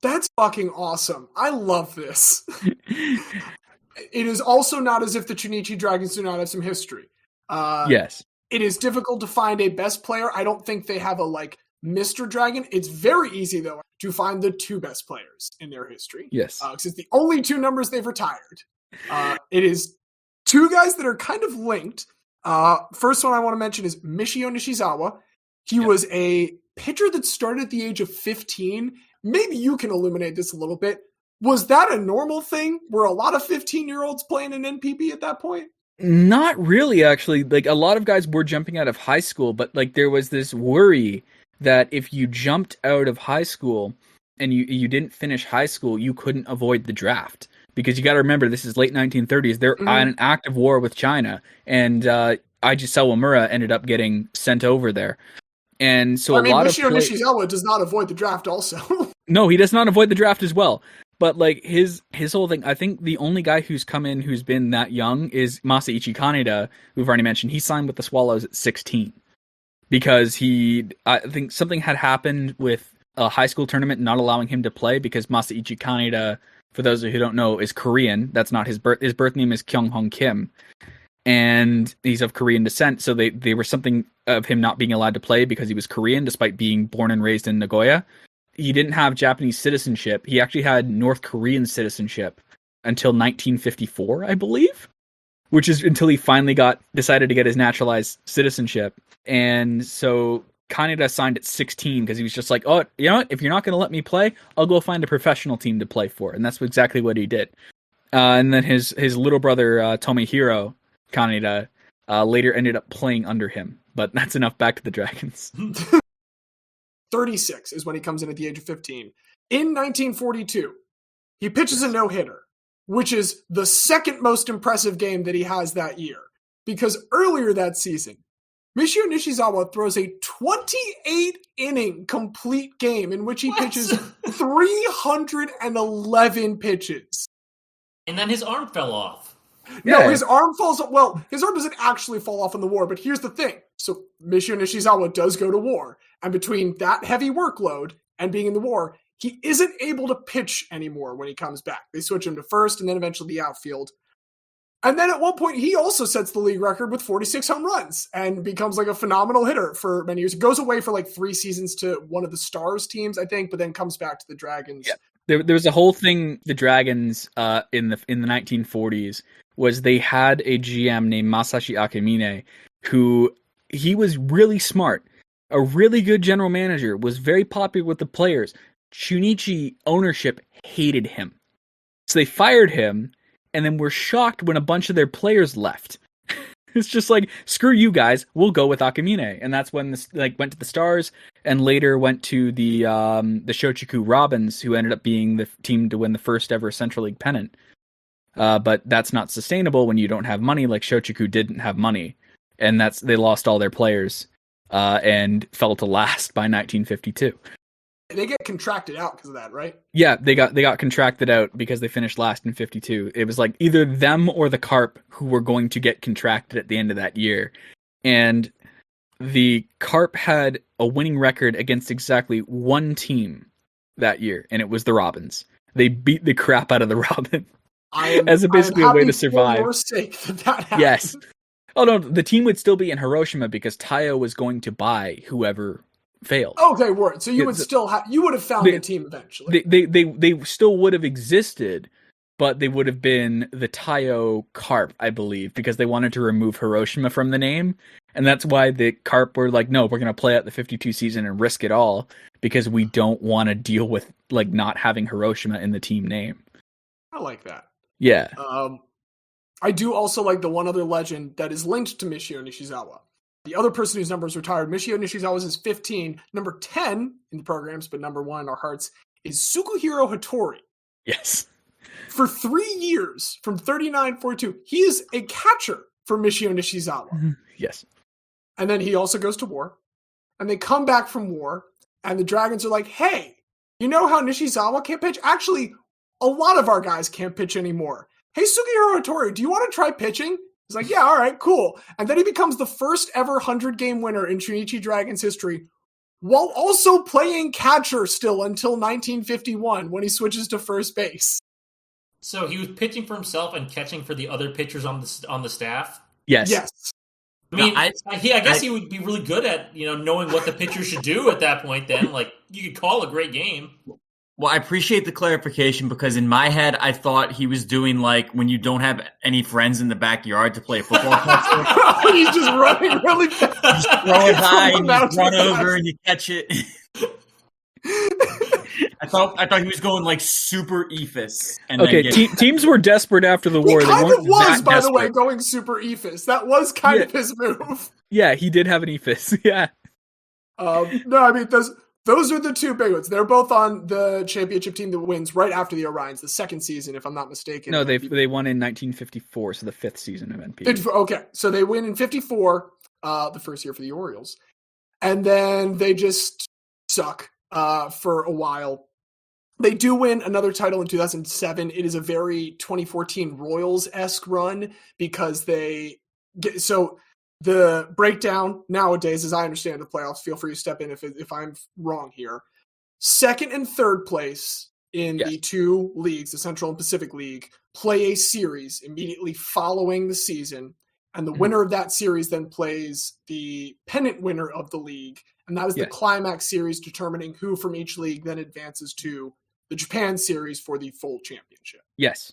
That's fucking awesome. I love this. It is also not as if the Chunichi Dragons do not have some history. Yes. It is difficult to find a best player. I don't think they have a, like, Mr. Dragon. It's very easy, though, to find the 2 best players in their history. Yes. Because it's the only 2 numbers they've retired. It is 2 guys that are kind of linked. First one I want to mention is Michio Nishizawa. He was a pitcher that started at the age of 15. Maybe you can illuminate this a little bit. Was that a normal thing? Were a lot of 15-year-olds playing in NPB at that point? Not really, actually. Like, a lot of guys were jumping out of high school, but like there was this worry that if you jumped out of high school and you didn't finish high school, you couldn't avoid the draft. Because you got to remember, this is late 1930s. They're in an active war with China, and Eiji Sawamura ended up getting sent over there. And so Michio Nishizawa does not avoid the draft also. No, he does not avoid the draft as well. But like his whole thing, I think the only guy who's come in who's been that young is Masaichi Kaneda, who we've already mentioned. He signed with the Swallows at 16 because I think something had happened with a high school tournament not allowing him to play, because Masaichi Kaneda, for those who don't know, is Korean. That's not his birth. His birth name is Kyung-hong Kim, and he's of Korean descent. So they were something of him not being allowed to play because he was Korean, despite being born and raised in Nagoya. He didn't have Japanese citizenship. He actually had North Korean citizenship until 1954, I believe, which is until he finally decided to get his naturalized citizenship. And so Kaneda signed at 16 because he was just like, oh, you know what? If you're not going to let me play, I'll go find a professional team to play for. And that's exactly what he did. And then his little brother, Tomohiro Kaneda, later ended up playing under him. But that's enough. Back to the Dragons. 36 is when he comes in at the age of 15. In 1942, he pitches a no-hitter, which is the second most impressive game that he has that year. Because earlier that season, Michio Nishizawa throws a 28-inning complete game in which he pitches 311 pitches. And then his arm fell off. No, his arm falls off. Well, his arm doesn't actually fall off in the war, but here's the thing. So Michio Nishizawa does go to war. And between that heavy workload and being in the war, he isn't able to pitch anymore when he comes back. They switch him to first and then eventually the outfield. And then at one point, he also sets the league record with 46 home runs and becomes like a phenomenal hitter for many years. He goes away for like 3 seasons to one of the Stars teams, I think, but then comes back to the Dragons. Yeah. There was a whole thing, the Dragons in the 1940s, was they had a GM named Masashi Akemine, who he was really smart, a really good general manager, was very popular with the players. Chunichi ownership hated him. So they fired him, and then were shocked when a bunch of their players left. It's just like, screw you guys, we'll go with Akemine. And that's when this went to the Stars, and later went to the Shochiku Robins, who ended up being the team to win the first ever Central League pennant. But that's not sustainable when you don't have money. Like Shochiku didn't have money, and they lost all their players and fell to last by 1952. They get contracted out because of that, right? Yeah, they got contracted out because they finished last in 52. It was like either them or the Carp who were going to get contracted at the end of that year. And the Carp had a winning record against exactly one team that year, and it was the Robins. They beat the crap out of the Robins as basically a way to survive. For your sake that happened. Yes. Oh no, the team would still be in Hiroshima because Taiyo was going to buy whoever failed. Okay, word. So you would still you would have found a team eventually. They still would have existed, but they would have been the Taiyo Carp, I believe, because they wanted to remove Hiroshima from the name. And that's why the Carp were like, no, we're going to play out the 52 season and risk it all because we don't want to deal with like not having Hiroshima in the team name. I like that. Yeah. I do also like the one other legend that is linked to Michio Nishizawa. The other person whose number is retired, Michio Nishizawa's is 15. Number 10 in the programs, but number 1 in our hearts, is Sukuhiro Hattori. Yes. For 3 years, from 39-42, he is a catcher for Michio Nishizawa. Yes. And then he also goes to war. And they come back from war, and the Dragons are like, hey, you know how Nishizawa can't pitch? Actually, a lot of our guys can't pitch anymore. Hey, Sugihiro Hattori, do you want to try pitching? He's like, yeah, all right, cool. And then he becomes the first ever 100-game winner in Chunichi Dragons history, while also playing catcher still until 1951 when he switches to first base. So he was pitching for himself and catching for the other pitchers on the staff? Yes. Yes. I mean, I guess he would be really good at, knowing what the pitcher should do at that point then. Like, you could call a great game. Well, I appreciate the clarification because in my head, I thought he was doing like when you don't have any friends in the backyard to play a football catcher. He's just running really fast. You just throw it high and you run over and you catch it. I thought he was going like super ephus. And Okay, teams were desperate after the war. He kind of was, by the way, desperate. going super ephus. That was kind of his move. Yeah, he did have an ephus. Yeah. No, I mean, those are the two big ones. They're both on the championship team that wins right after the Orions, the second season, if I'm not mistaken. No, they won in 1954, so the 5th season of NPB. Okay, so they win in 54, the first year for the Orioles. And then they just suck for a while. They do win another title in 2007. It is a very 2014 Royals-esque run because they get... So the breakdown nowadays, as I understand the playoffs, feel free to step in if I'm wrong here. Second and third place in the two leagues, the Central and Pacific League, play a series immediately following the season. And the winner of that series then plays the pennant winner of the league. And that is the climax series determining who from each league then advances to the Japan series for the full championship. Yes.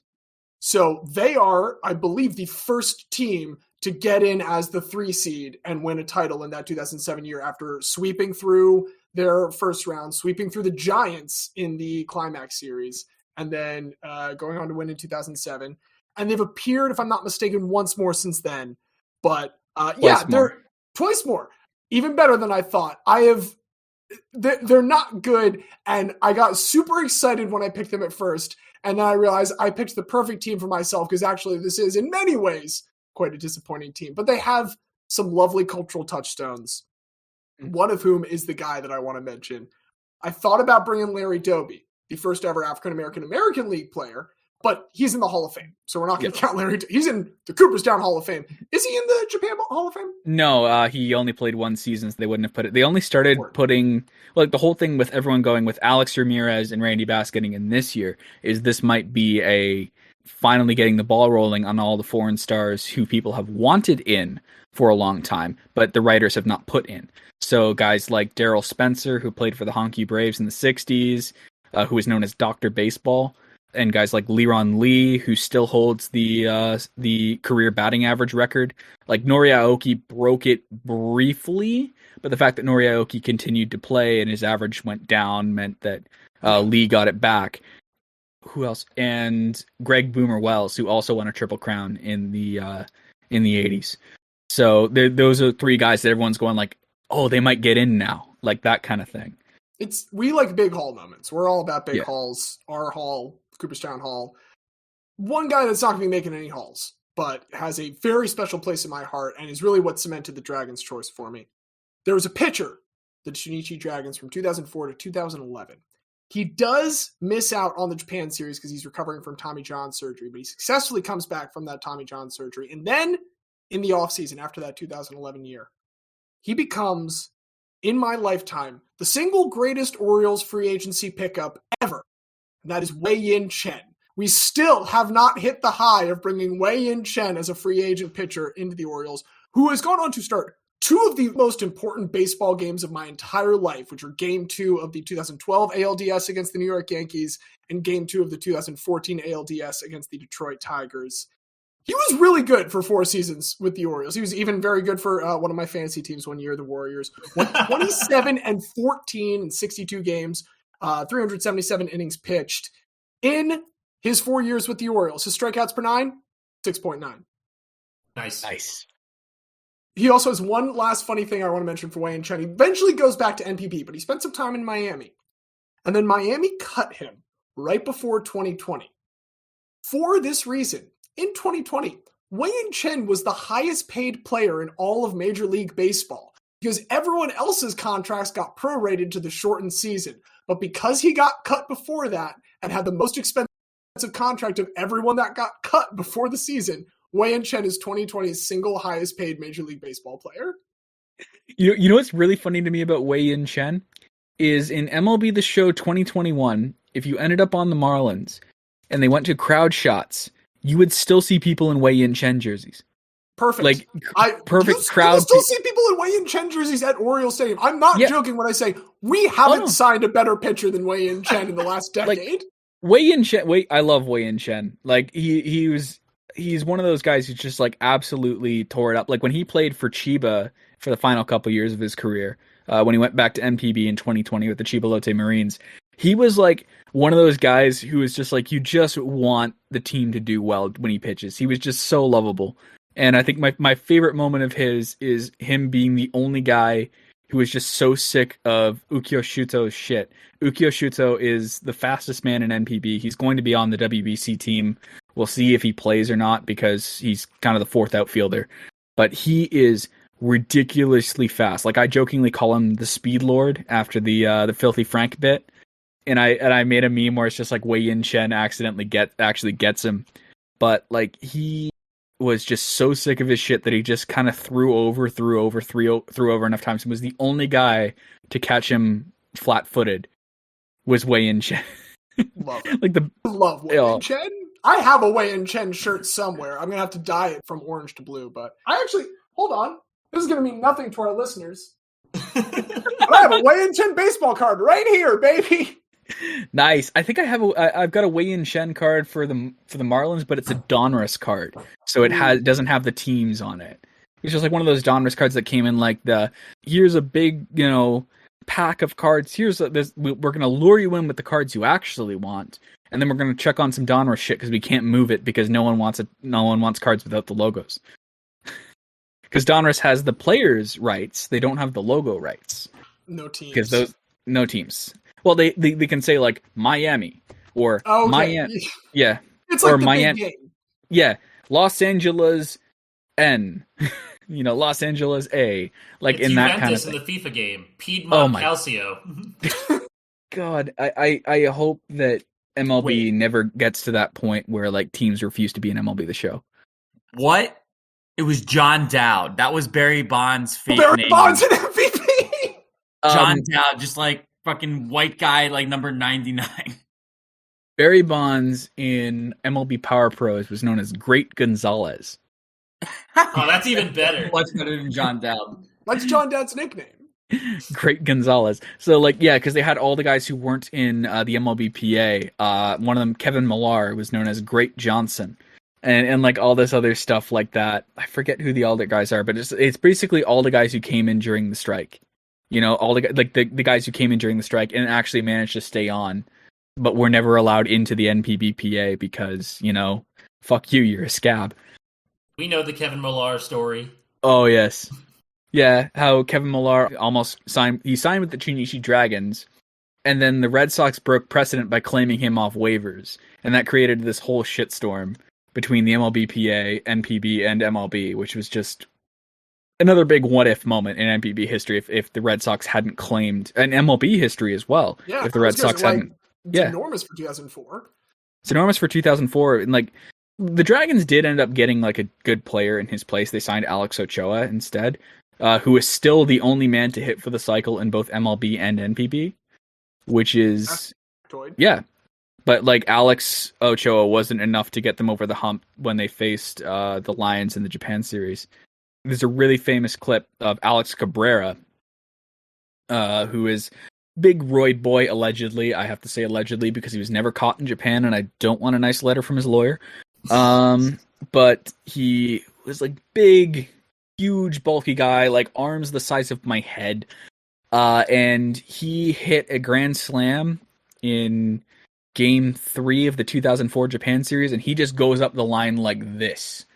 So they are, I believe, the first team to get in as the 3 seed and win a title in that 2007 year after sweeping through their first round, sweeping through the Giants in the climax series, and then going on to win in 2007. And they've appeared, if I'm not mistaken, once more since then. But they're twice more. Even better than I thought. They're not good, and I got super excited when I picked them at first, and then I realized I picked the perfect team for myself because actually this is, in many ways, quite a disappointing team. But they have some lovely cultural touchstones, one of whom is the guy that I want to mention. I thought about bringing Larry Doby, the first ever African-American American League player, but he's in the Hall of Fame, so we're not going to count Larry. He's in the Cooperstown Hall of Fame. Is he in the Japan Hall of Fame? No, he only played one season, so they wouldn't have put it. They only started putting, like, the whole thing with everyone going with Alex Ramirez and Randy Bass getting in this year is this might be a finally getting the ball rolling on all the foreign stars who people have wanted in for a long time, but the writers have not put in. So guys like Darryl Spencer, who played for the Honky Braves in the 60s, who is known as Dr. Baseball, and guys like Leron Lee, who still holds the career batting average record. Like Nori Aoki broke it briefly, but the fact that Nori Aoki continued to play and his average went down meant that Lee got it back. Who else? And Greg Boomer Wells, who also won a Triple Crown in the 80s. So those are 3 guys that everyone's going like, oh, they might get in now, like that kind of thing. We like big hall moments. We're all about big halls. Our hall, Cooperstown Hall. One guy that's not going to be making any halls, but has a very special place in my heart and is really what cemented the Dragons' choice for me. There was a pitcher, the Chunichi Dragons, from 2004 to 2011. He does miss out on the Japan series because he's recovering from Tommy John surgery, but he successfully comes back from that Tommy John surgery. And then in the offseason, after that 2011 year, he becomes, in my lifetime, the single greatest Orioles free agency pickup ever. And that is Wei-Yin Chen. We still have not hit the high of bringing Wei-Yin Chen as a free agent pitcher into the Orioles, who has gone on to start 2 of the most important baseball games of my entire life, which are Game 2 of the 2012 ALDS against the New York Yankees and Game 2 of the 2014 ALDS against the Detroit Tigers. He was really good for 4 seasons with the Orioles. He was even very good for one of my fantasy teams one year, the Warriors. Went 27-14 in 62 games, 377 innings pitched. In his 4 years with the Orioles, his strikeouts per 9, 6.9. Nice. He also has one last funny thing I want to mention for Wei Yin-chen. He eventually goes back to NPB, but he spent some time in Miami. And then Miami cut him right before 2020. For this reason, in 2020, Wei Yin-chen was the highest paid player in all of Major League Baseball because everyone else's contracts got prorated to the shortened season. But because he got cut before that and had the most expensive contract of everyone that got cut before the season, Wei Yin-chen is 2020's single highest paid Major League Baseball player. You know what's really funny to me about Wei Yin-chen is in MLB The Show 2021, if you ended up on the Marlins and they went to crowd shots, you would still see people in Wei Yin-chen jerseys. Perfect. Like, perfect crowd. You will still see people in Wei Yin-chen jerseys at Orioles Stadium. I'm not joking when I say we haven't signed a better pitcher than Wei Yin-chen in the last decade. Like, Wei Yin-chen, I love Wei Yin-chen. Like, he's one of those guys who's just, like, absolutely tore it up. Like, when he played for Chiba for the final couple years of his career, when he went back to NPB in 2020 with the Chiba Lotte Marines, he was, like, one of those guys who was just, like, you just want the team to do well when he pitches. He was just so lovable. And I think my favorite moment of his is him being the only guy who is just so sick of Ukyo Shuto's shit. Ukyo Shuto is the fastest man in NPB. He's going to be on the WBC team. We'll see if he plays or not because he's kind of the fourth outfielder. But he is ridiculously fast. Like, I jokingly call him the Speed Lord after the Filthy Frank bit. And I made a meme where it's just like Wei Yin-chen actually gets him. But like, he was just so sick of his shit that he just kind of threw over enough times and was the only guy to catch him flat-footed was Wei Yin-chen. Love it. Like love Wei Yin-chen. I have a Wei Yin-chen shirt somewhere. I'm going to have to dye it from orange to blue, but hold on. This is going to mean nothing to our listeners. But I have a Wei Yin-chen baseball card right here, baby. Nice. I think I've got a Wei Yin-chen card for the Marlins, but it's a Donruss card, so it doesn't have the teams on it. It's just like one of those Donruss cards that came in like here's a big pack of cards. We're gonna lure you in with the cards you actually want, and then we're gonna check on some Donruss shit because we can't move it because no one wants cards without the logos. Because Donruss has the players' rights, they don't have the logo rights. No teams. Because no teams. Well, they can say like Miami or Miami, yeah, it's like or the Miami, big game. Yeah, Los Angeles N, Los Angeles A, like it's in Juventus that kind of thing. In the FIFA game, Piedmont Calcio. God, I hope that MLB never gets to that point where like teams refuse to be in MLB The Show. What? It was John Dowd. That was Barry Bonds' fake Barry name. Bonds in MVP. John Dowd, just like fucking white guy, like number 99. Barry Bonds in MLB Power Pros was known as Great Gonzalez. Oh, that's even better. Much better than John Dowd. What's John Dowd's nickname? Great Gonzalez. So, like, yeah, because they had all the guys who weren't in the MLBPA. One of them, Kevin Millar, was known as Great Johnson. And like all this other stuff like that. I forget who the other guys are, but it's basically all the guys who came in during the strike. All the guys who came in during the strike and actually managed to stay on, but were never allowed into the NPBPA because, fuck you, you're a scab. We know the Kevin Millar story. Oh, yes. Yeah, how Kevin Millar almost signed with the Chunichi Dragons, and then the Red Sox broke precedent by claiming him off waivers, and that created this whole shitstorm between the MLBPA, NPB, and MLB, which was just another big what-if moment in NPB history if the Red Sox hadn't claimed, and MLB history as well. Yeah, if the Red Sox hadn't... It's enormous for 2004. It's enormous for 2004, and like, the Dragons did end up getting like a good player in his place. They signed Alex Ochoa instead, who is still the only man to hit for the cycle in both MLB and NPB, which is... Yeah. But like, Alex Ochoa wasn't enough to get them over the hump when they faced the Lions in the Japan series. There's a really famous clip of Alex Cabrera, who is big roid boy, allegedly. I have to say allegedly because he was never caught in Japan, and I don't want a nice letter from his lawyer. But he was like big, huge, bulky guy, like arms the size of my head. And he hit a grand slam in Game 3 of the 2004 Japan series, and he just goes up the line like this.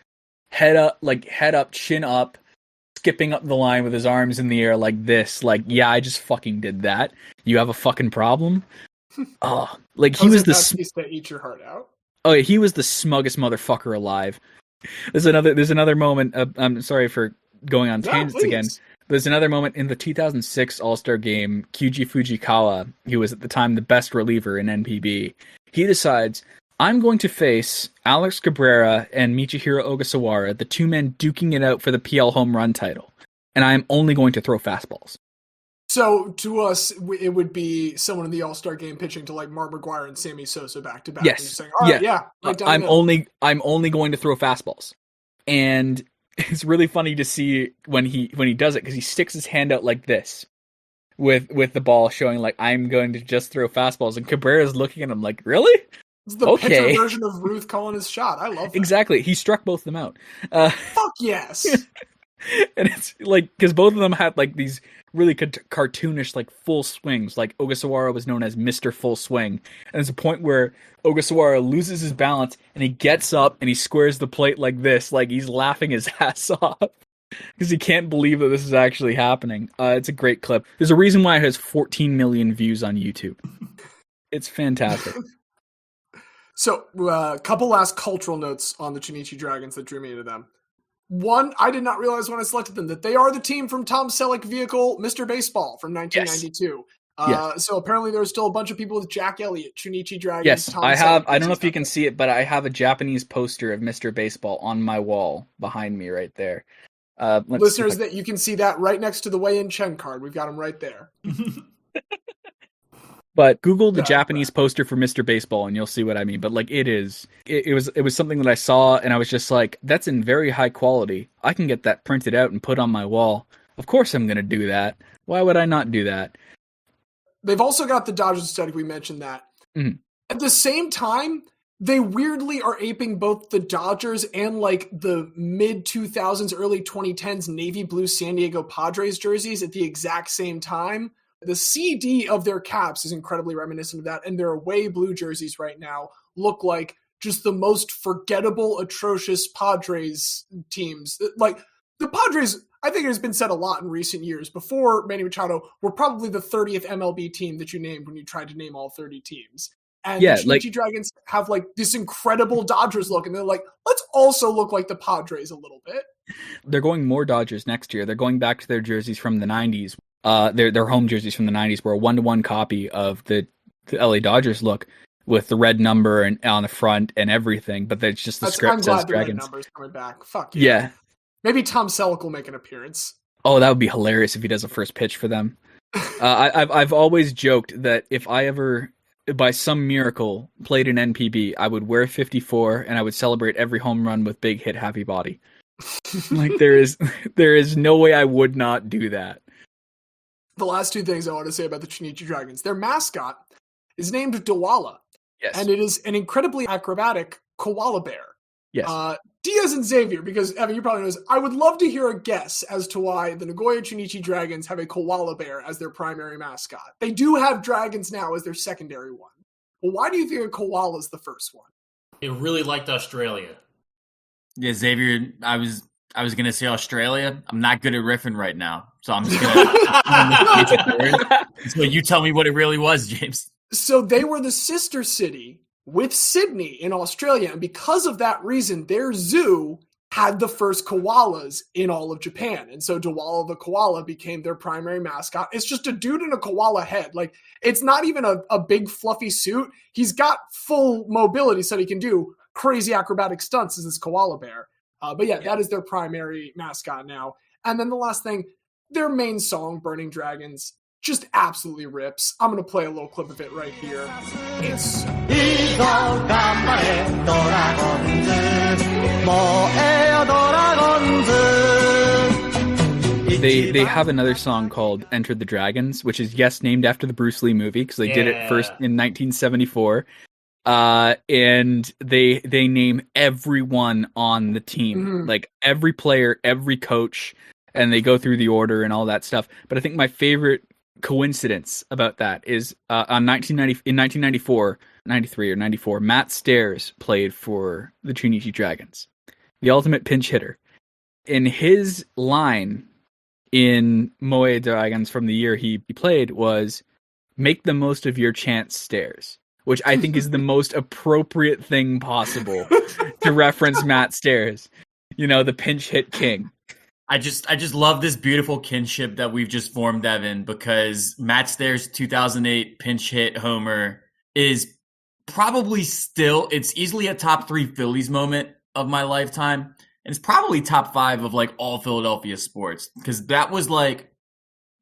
Head up, chin up, skipping up the line with his arms in the air like this. Like, yeah, I just fucking did that. You have a fucking problem? Oh, like he was to eat your heart out. Oh, yeah, he was the smuggest motherfucker alive. There's another moment. I'm sorry for going on tangents again. There's another moment in the 2006 All-Star Game. Kyuji Fujikawa, who was at the time the best reliever in NPB, he decides, I'm going to face Alex Cabrera and Michihiro Ogasawara, the two men duking it out for the PL home run title, and I'm only going to throw fastballs. So to us, it would be someone in the All-Star Game pitching to like Mark McGwire and Sammy Sosa back to back. Yes, and saying, all right, right I'm only going to throw fastballs, and it's really funny to see when he does it because he sticks his hand out like this with the ball, showing like I'm going to just throw fastballs, and Cabrera's looking at him like, really? It's the pitcher version of Ruth calling his shot. I love that. Exactly. He struck both of them out. Fuck yes. And it's like, because both of them had like these really cartoonish like full swings. Like Ogasawara was known as Mr. Full Swing. And there's a point where Ogasawara loses his balance and he gets up and he squares the plate like this, like he's laughing his ass off because he can't believe that this is actually happening. It's a great clip. There's a reason why it has 14 million views on YouTube. It's fantastic. So, a couple last cultural notes on the Chunichi Dragons that drew me to them. One, I did not realize when I selected them that they are the team from Tom Selleck vehicle Mr. Baseball from 1992. Yes. So apparently there's still a bunch of people with Jack Elliott, Chunichi Dragons. Yes, Tom I Selleck, I don't know if you can see it, but I have a Japanese poster of Mr. Baseball on my wall behind me right there. Listeners, that you can see that right next to the Wei-In Chen card. We've got them right there. But Google the Japanese poster for Mr. Baseball and you'll see what I mean. But like it was something that I saw and I was just like, that's in very high quality. I can get that printed out and put on my wall. Of course I'm going to do that. Why would I not do that? They've also got the Dodgers aesthetic. We mentioned that. Mm-hmm. At the same time, they weirdly are aping both the Dodgers and like the mid 2000s, early 2010s navy blue San Diego Padres jerseys at the exact same time. The CD of their caps is incredibly reminiscent of that, and their away blue jerseys right now look like just the most forgettable, atrocious Padres teams. Like, the Padres, I think it has been said a lot in recent years, before Manny Machado, were probably the 30th MLB team that you named when you tried to name all 30 teams. And the Chunichi Dragons have like this incredible Dodgers look, and they're like, let's also look like the Padres a little bit. They're going more Dodgers next year. They're going back to their jerseys from the 90s. Their home jerseys from the 90s were a 1-to-1 copy of the LA Dodgers look with the red number and on the front and everything, but it's just the script says Dragons. Red number's coming back. Fuck yeah. Maybe Tom Selleck will make an appearance. Oh, that would be hilarious if he does a first pitch for them. I've always joked that if I ever, by some miracle, played an NPB, I would wear 54 and I would celebrate every home run with Big Hit Happy Body. Like there is no way I would not do that. The last two things I want to say about the Chunichi Dragons. Their mascot is named Dawala. Yes. And it is an incredibly acrobatic koala bear. Yes. Diaz and Xavier, because Evan, you probably know this, I would love to hear a guess as to why the Nagoya Chunichi Dragons have a koala bear as their primary mascot. They do have dragons now as their secondary one. Well, why do you think a koala is the first one? They really liked Australia. Yeah, Xavier, I was going to say Australia. I'm not good at riffing right now, so I'm just going to... So you tell me what it really was, James. So they were the sister city with Sydney in Australia, and because of that reason, their zoo had the first koalas in all of Japan. And so Dawala the koala became their primary mascot. It's just a dude in a koala head. Like, it's not even a big fluffy suit. He's got full mobility so he can do crazy acrobatic stunts as this koala bear. But yeah, that is their primary mascot now. And then the last thing, their main song, Burning Dragons, just absolutely rips. I'm going to play a little clip of it right here. It's... They have another song called Enter the Dragons, which is, yes, named after the Bruce Lee movie, because they did it first in 1974. And they name everyone on the team, like every player, every coach, and they go through the order and all that stuff. But I think my favorite coincidence about that is in 1994, 93 or 94, Matt Stairs played for the Chunichi Dragons, the ultimate pinch hitter. In his line in Moe Dragons from the year he played was, "Make the most of your chance, Stairs," which I think is the most appropriate thing possible to reference Matt Stairs. You know, the pinch hit king. I just love this beautiful kinship that we've just formed, Evan, because Matt Stairs' 2008 pinch hit homer is probably still, it's easily a top 3 Phillies moment of my lifetime. And it's probably top 5 of like all Philadelphia sports, because that was like,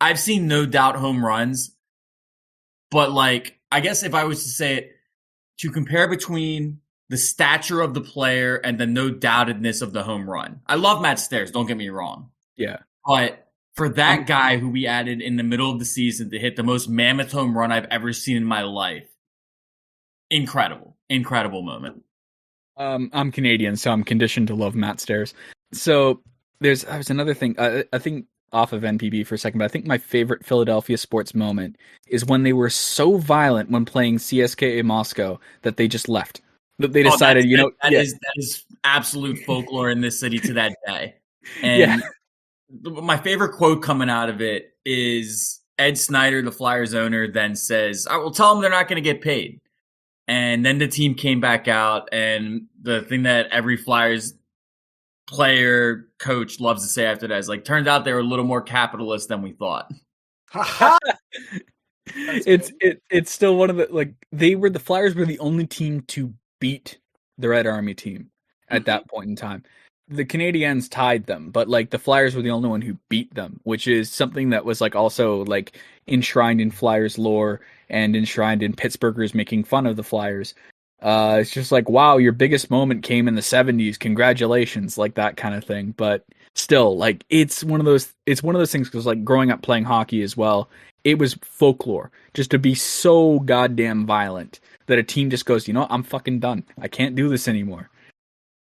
I've seen no doubt home runs, but like, I guess if I was to say it, to compare between the stature of the player and the no doubtedness of the home run. I love Matt Stairs, don't get me wrong. Yeah. But for that guy who we added in the middle of the season to hit the most mammoth home run I've ever seen in my life, incredible moment. I'm Canadian, so I'm conditioned to love Matt Stairs. So there's another thing. I think off of NPB for a second, but I think my favorite Philadelphia sports moment is when they were so violent when playing CSKA Moscow that they just left. They decided, that is absolute folklore in this city to that day. And my favorite quote coming out of it is Ed Snyder, the Flyers owner, then says, "I will tell them they're not going to get paid." And then the team came back out, and the thing that every Flyers player, coach loves to say after that is like, "Turns out they were a little more capitalist than we thought." It's still one of the, the Flyers were the only team to beat the Red Army team at that point in time. The Canadiens tied them, but like the Flyers were the only one who beat them, which is something that was like also like enshrined in Flyers lore and enshrined in Pittsburghers making fun of the Flyers. It's just like, wow, your biggest moment came in the 70s. Congratulations, like that kind of thing. But still, like it's one of those things, because like growing up playing hockey as well, it was folklore just to be so goddamn violent that a team just goes, I'm fucking done. I can't do this anymore.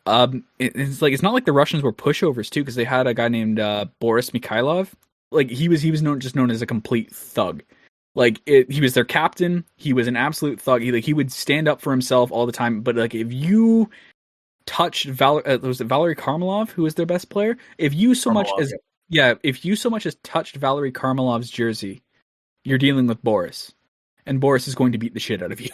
It's like, it's not like the Russians were pushovers too, because they had a guy named Boris Mikhailov. Like he was known as a complete thug. Like he was their captain. He was an absolute thug. He would stand up for himself all the time. But like if you touched was it Valery Karmelov who was their best player? If you so much as touched Valery Karmelov's jersey, you're dealing with Boris, and Boris is going to beat the shit out of you.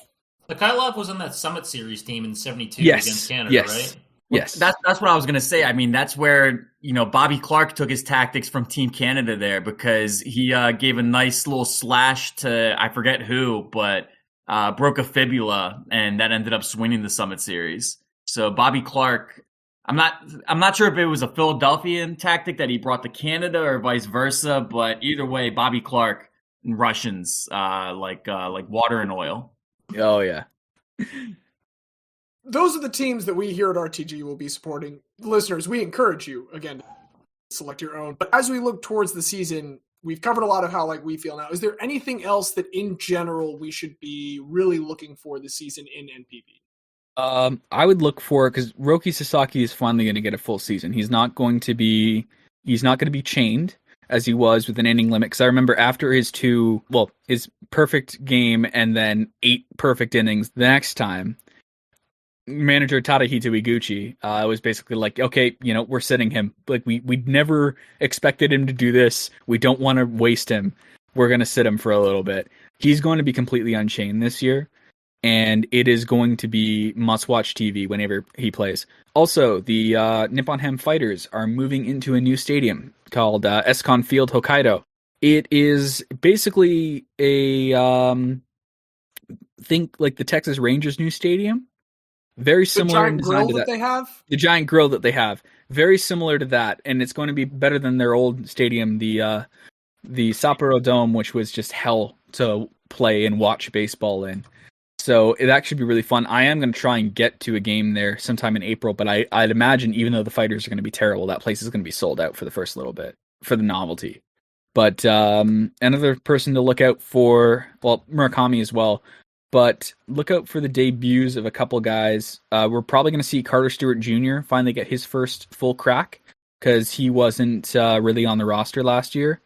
Mikhailov was on that Summit Series team in '72 against Canada, right? Yes, that's what I was gonna say. I mean, that's where Bobby Clark took his tactics from Team Canada there, because he gave a nice little slash to I forget who, but broke a fibula, and that ended up winning the Summit Series. So Bobby Clark, I'm not sure if it was a Philadelphian tactic that he brought to Canada or vice versa, but either way, Bobby Clark and Russians like water and oil. Oh yeah. Those are the teams that we here at RTG will be supporting. Listeners, we encourage you, again, to select your own. But as we look towards the season, we've covered a lot of how we feel now. Is there anything else that in general we should be really looking for this season in NPB? I would look for, because Roki Sasaki is finally going to get a full season. He's not going to be chained as he was with an inning limit. Because I remember after his perfect game and then 8 perfect innings the next time, manager Tadahito Iguchi was basically like, okay, we're sitting him. Like we never expected him to do this. We don't want to waste him. We're going to sit him for a little bit. He's going to be completely unchained this year, and it is going to be must-watch TV whenever he plays. Also, the Nippon Ham Fighters are moving into a new stadium called Escon Field Hokkaido. It is basically think like the Texas Rangers new stadium. Very similar in design to that. The giant grill that they have. Very similar to that, and it's going to be better than their old stadium, the Sapporo Dome, which was just hell to play and watch baseball in. So it actually be really fun. I am going to try and get to a game there sometime in April, but I'd imagine even though the Fighters are going to be terrible, that place is going to be sold out for the first little bit, for the novelty. But another person to look out for, Murakami as well, but look out for the debuts of a couple guys. We're probably going to see Carter Stewart Jr. finally get his first full crack, because he wasn't really on the roster last year.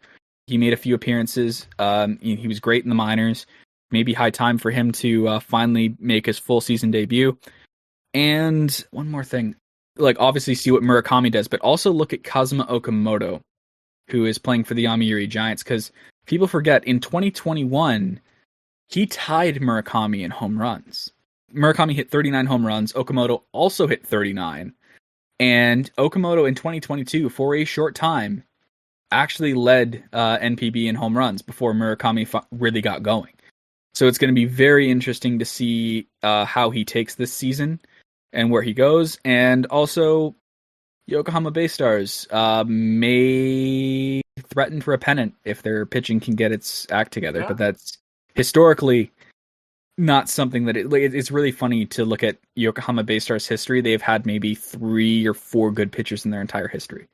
He made a few appearances. He was great in the minors. maybe high time for him to finally make his full season debut. And one more thing, like obviously see what Murakami does, but also look at Kazuma Okamoto, who is playing for the Yomiuri Giants, because people forget in 2021 he tied Murakami in home runs. Murakami hit 39 home runs. Okamoto also hit 39. And Okamoto in 2022, for a short time, actually led NPB in home runs before Murakami really got going. So it's going to be very interesting to see how he takes this season and where he goes. And also, Yokohama Bay Stars may threaten for a pennant if their pitching can get its act together. Yeah. But that's historically not something that it's really funny to look at Yokohama Bay Stars history. They've had maybe 3 or 4 good pitchers in their entire history,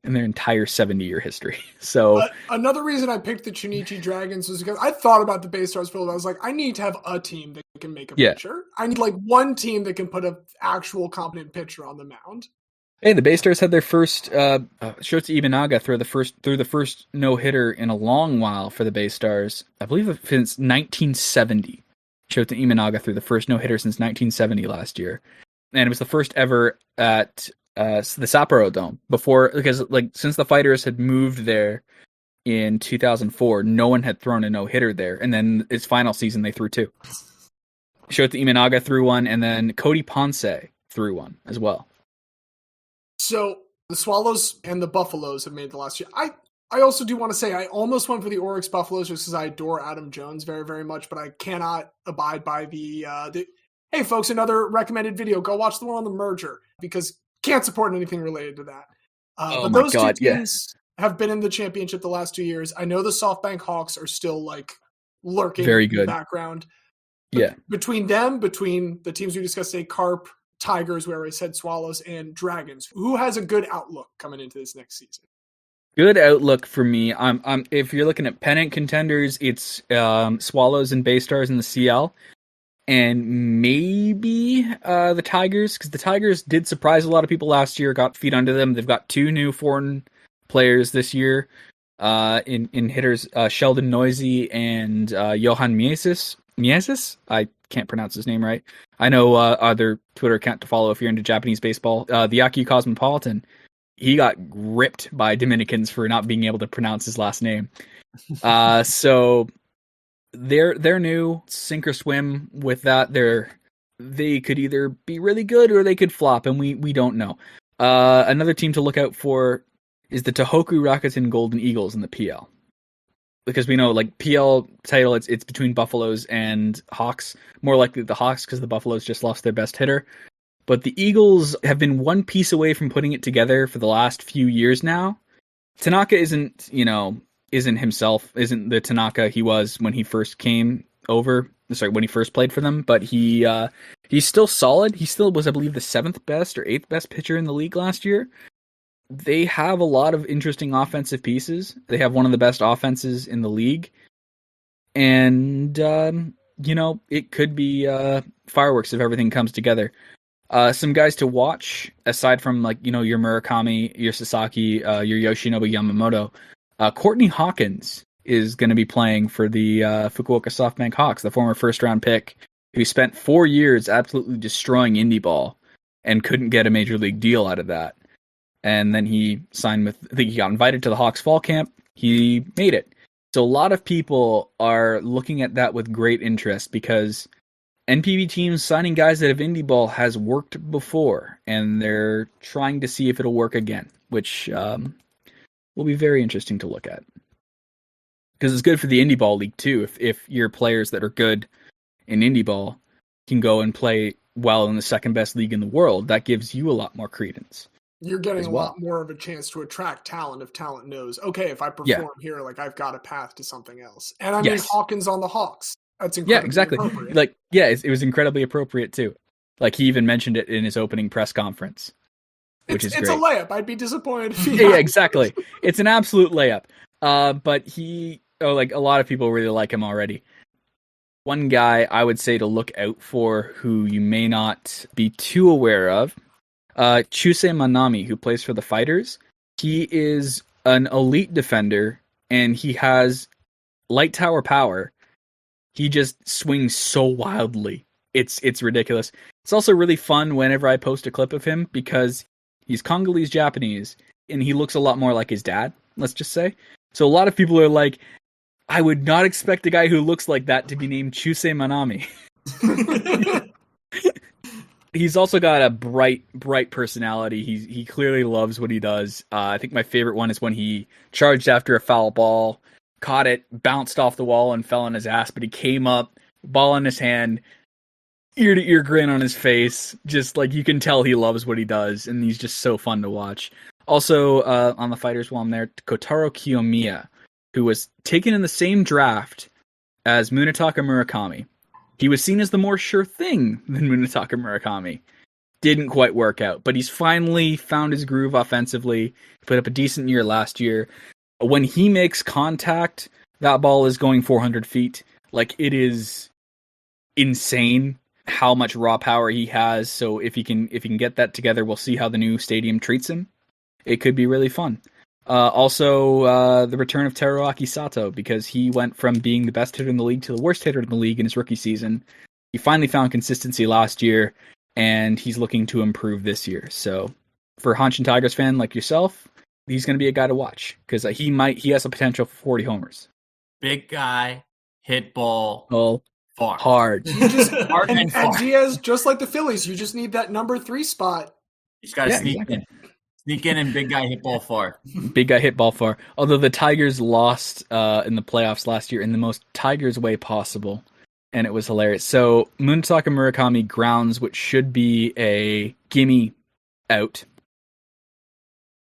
in their entire 70-year history. So another reason I picked the Chunichi Dragons was because I thought about the Bay Stars field. I was like, I need to have a team that can make a pitcher. I need like one team that can put an actual competent pitcher on the mound. Hey, the Bay Stars had their first Shota Ibunaga through the first no-hitter in a long while for the Bay Stars. I believe since 1970. Shota Ibunaga threw the first no-hitter since 1970 last year. And it was the first ever at the Sapporo Dome before, because like since the Fighters had moved there in 2004, no one had thrown a no-hitter there. And then its final season, they threw 2. Shota Ibunaga threw one, and then Cody Ponce threw one as well. So the Swallows and the Buffaloes have made the last year. I also do want to say I almost went for the Oryx Buffaloes just because I adore Adam Jones very, very much, but I cannot abide by the hey folks, another recommended video. Go watch the one on the merger because can't support anything related to that. But those two teams have been in the championship the last 2 years. I know the SoftBank Hawks are still like lurking very good in the background. But between the teams we discussed today, Carp, Tigers, where I said Swallows, and Dragons, who has a good outlook coming into this next season? Good outlook for me. If you're looking at pennant contenders, it's Swallows and Bay Stars in the CL, and maybe the Tigers, because the Tigers did surprise a lot of people last year, got feet under them. They've got 2 new foreign players this year in hitters, Sheldon Noisy and Johan Miesis? I can't pronounce his name right. I know other Twitter account to follow if you're into Japanese baseball. The Yakult Cosmopolitan, he got ripped by Dominicans for not being able to pronounce his last name. So they're new, sink or swim with that. They could either be really good or they could flop, and we don't know. Another team to look out for is the Tohoku Rakuten Golden Eagles in the PL. Because we know, like, PL title, it's between Buffaloes and Hawks. More likely the Hawks, because the Buffaloes just lost their best hitter. But the Eagles have been one piece away from putting it together for the last few years now. Tanaka isn't the Tanaka he was when he first came over. When he first played for them. But he's still solid. He still was, I believe, the 7th best or 8th best pitcher in the league last year. They have a lot of interesting offensive pieces. They have one of the best offenses in the league. And, it could be fireworks if everything comes together. Some guys to watch, aside from, your Murakami, your Sasaki, your Yoshinobu Yamamoto. Courtney Hawkins is going to be playing for the Fukuoka SoftBank Hawks, the former first-round pick, who spent 4 years absolutely destroying indie ball and couldn't get a major league deal out of that. And then he signed he got invited to the Hawks fall camp. He made it. So a lot of people are looking at that with great interest because NPB teams signing guys that have indie ball has worked before, and they're trying to see if it'll work again, which will be very interesting to look at. Because it's good for the indie ball league too. If your players that are good in indie ball can go and play well in the second best league in the world, that gives you a lot more credence. You're getting a lot more of a chance to attract talent if talent knows, okay, if I perform here, like I've got a path to something else. And I mean, Hawkins on the Hawks. That's incredibly appropriate. It was incredibly appropriate too. Like he even mentioned it in his opening press conference, which is great. It's a layup. I'd be disappointed if he exactly. It's an absolute layup. But a lot of people really like him already. One guy I would say to look out for who you may not be too aware of, Chusei Manami, who plays for the Fighters. He is an elite defender, and he has light tower power. He just swings so wildly. It's ridiculous. It's also really fun whenever I post a clip of him because he's Congolese Japanese and he looks a lot more like his dad, let's just say. So a lot of people are like, I would not expect a guy who looks like that to be named Chusei Manami. He's also got a bright personality. He clearly loves what he does. I think my favorite one is when he charged after a foul ball, caught it, bounced off the wall, and fell on his ass. But he came up, ball in his hand, ear-to-ear grin on his face. Just like you can tell he loves what he does, and he's just so fun to watch. Also, on the fighters while I'm there, Kotaro Kiyomiya, who was taken in the same draft as Munetaka Murakami. He was seen as the more sure thing than Munetaka Murakami. Didn't quite work out, but he's finally found his groove offensively. Put up a decent year last year. When he makes contact, that ball is going 400 feet. Like, it is insane how much raw power he has. So if he can get that together, we'll see how the new stadium treats him. It could be really fun. Also, the return of Teruaki Sato, because he went from being the best hitter in the league to the worst hitter in the league in his rookie season. He finally found consistency last year, and he's looking to improve this year. So, for a Hanshin Tigers fan like yourself, he's going to be a guy to watch, because he has a potential for 40 homers. Big guy, hit ball, far. Hard. You just, Hard and far. and Diaz, just like the Phillies, you just need that number 3 spot. You just got to sneak in. Sneak in and big guy hit ball far. Big guy hit ball far. Although the Tigers lost in the playoffs last year in the most Tigers way possible, and it was hilarious. So Munetaka Murakami grounds what should be a gimme out.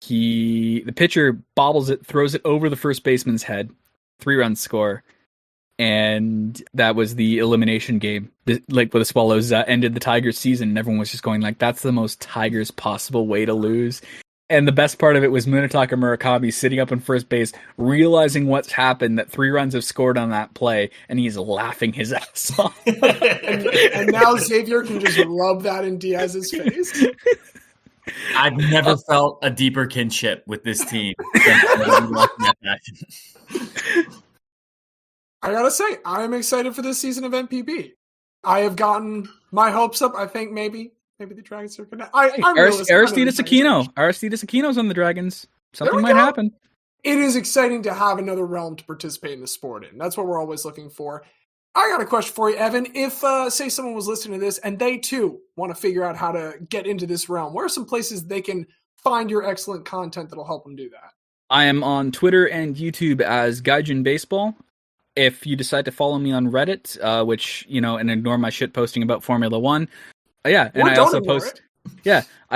The pitcher bobbles it, throws it over the first baseman's head, 3-run score, and that was the elimination game. Like where the Swallows ended the Tigers season, and everyone was just going like, "That's the most Tigers possible way to lose." And the best part of it was Munetaka Murakami sitting up on first base, realizing what's happened, that 3 runs have scored on that play, and he's laughing his ass off. and now Xavier can just rub that in Diaz's face. I've never felt a deeper kinship with this team than watching that action. I gotta say, I'm excited for this season of NPB. I have gotten my hopes up. I think maybe the Dragons are gonna. Aristides Aquino's on the Dragons. Something might happen. It is exciting to have another realm to participate in the sport in. That's what we're always looking for. I got a question for you, Evan. If, say, someone was listening to this and they too want to figure out how to get into this realm, where are some places they can find your excellent content that'll help them do that? I am on Twitter and YouTube as Gaijin Baseball. If you decide to follow me on Reddit, and ignore my shit posting about Formula 1, I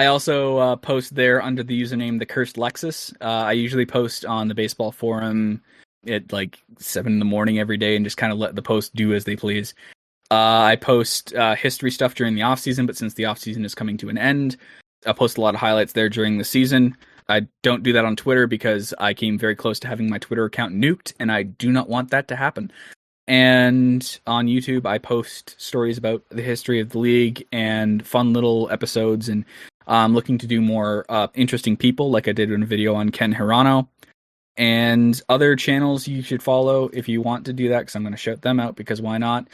also post there under the username The Cursed Lexus. I usually post on the baseball forum at like 7 a.m. every day and just kind of let the post do as they please. I post history stuff during the off season, but since the off season is coming to an end, I post a lot of highlights there during the season. I don't do that on Twitter because I came very close to having my Twitter account nuked, and I do not want that to happen. And on YouTube, I post stories about the history of the league and fun little episodes, and I'm looking to do more interesting people, like I did in a video on Ken Hirano. And other channels you should follow if you want to do that, because I'm going to shout them out, because why not?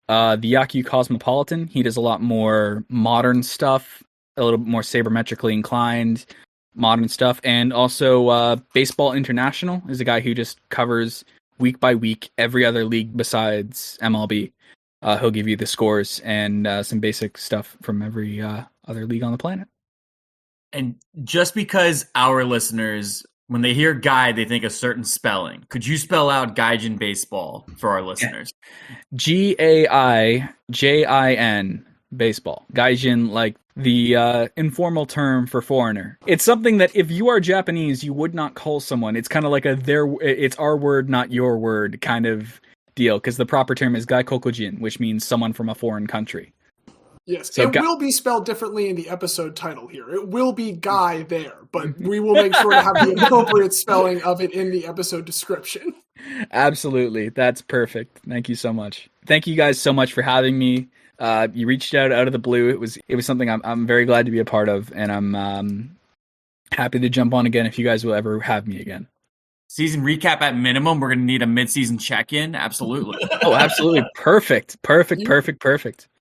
The Yakult Cosmopolitan, he does a lot more modern stuff, a little bit more sabermetrically inclined modern stuff. And also Baseball International is a guy who just covers week by week every other league besides MLB. He'll give you the scores and some basic stuff from every other league on the planet. And just because our listeners, when they hear Guy, they think a certain spelling, could you spell out Gaijin Baseball for our listeners? Gaijin Baseball. Gaijin, like the informal term for foreigner. It's something that if you are Japanese, you would not call someone. It's kind of like it's our word, not your word kind of deal, because the proper term is Gaikokujin, which means someone from a foreign country. Yes, so it will be spelled differently in the episode title here. It will be Guy there, but we will make sure to have the appropriate spelling of it in the episode description. Absolutely. That's perfect. Thank you so much. Thank you guys so much for having me. You reached out of the blue. It was something I'm very glad to be a part of, and I'm happy to jump on again if you guys will ever have me again. Season recap at minimum. We're going to need a mid-season check-in. Absolutely. Oh, absolutely. Perfect.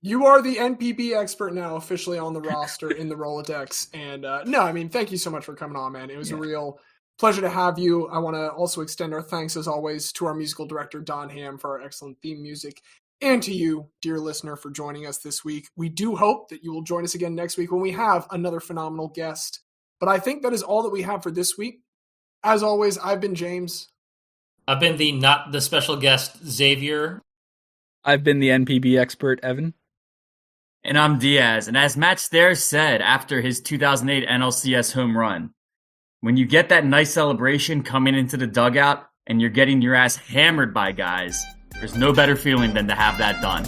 You are the NPB expert now, officially on the roster in the Rolodex. And no, I mean, thank you so much for coming on, man. It was a real pleasure to have you. I want to also extend our thanks, as always, to our musical director, Don Ham, for our excellent theme music. And to you, dear listener, for joining us this week. We do hope that you will join us again next week when we have another phenomenal guest. But I think that is all that we have for this week. As always, I've been James. I've been the not the special guest, Xavier. I've been the NPB expert, Evan. And I'm Diaz. And as Matt Stairs said after his 2008 NLCS home run, when you get that nice celebration coming into the dugout and you're getting your ass hammered by guys, there's no better feeling than to have that done.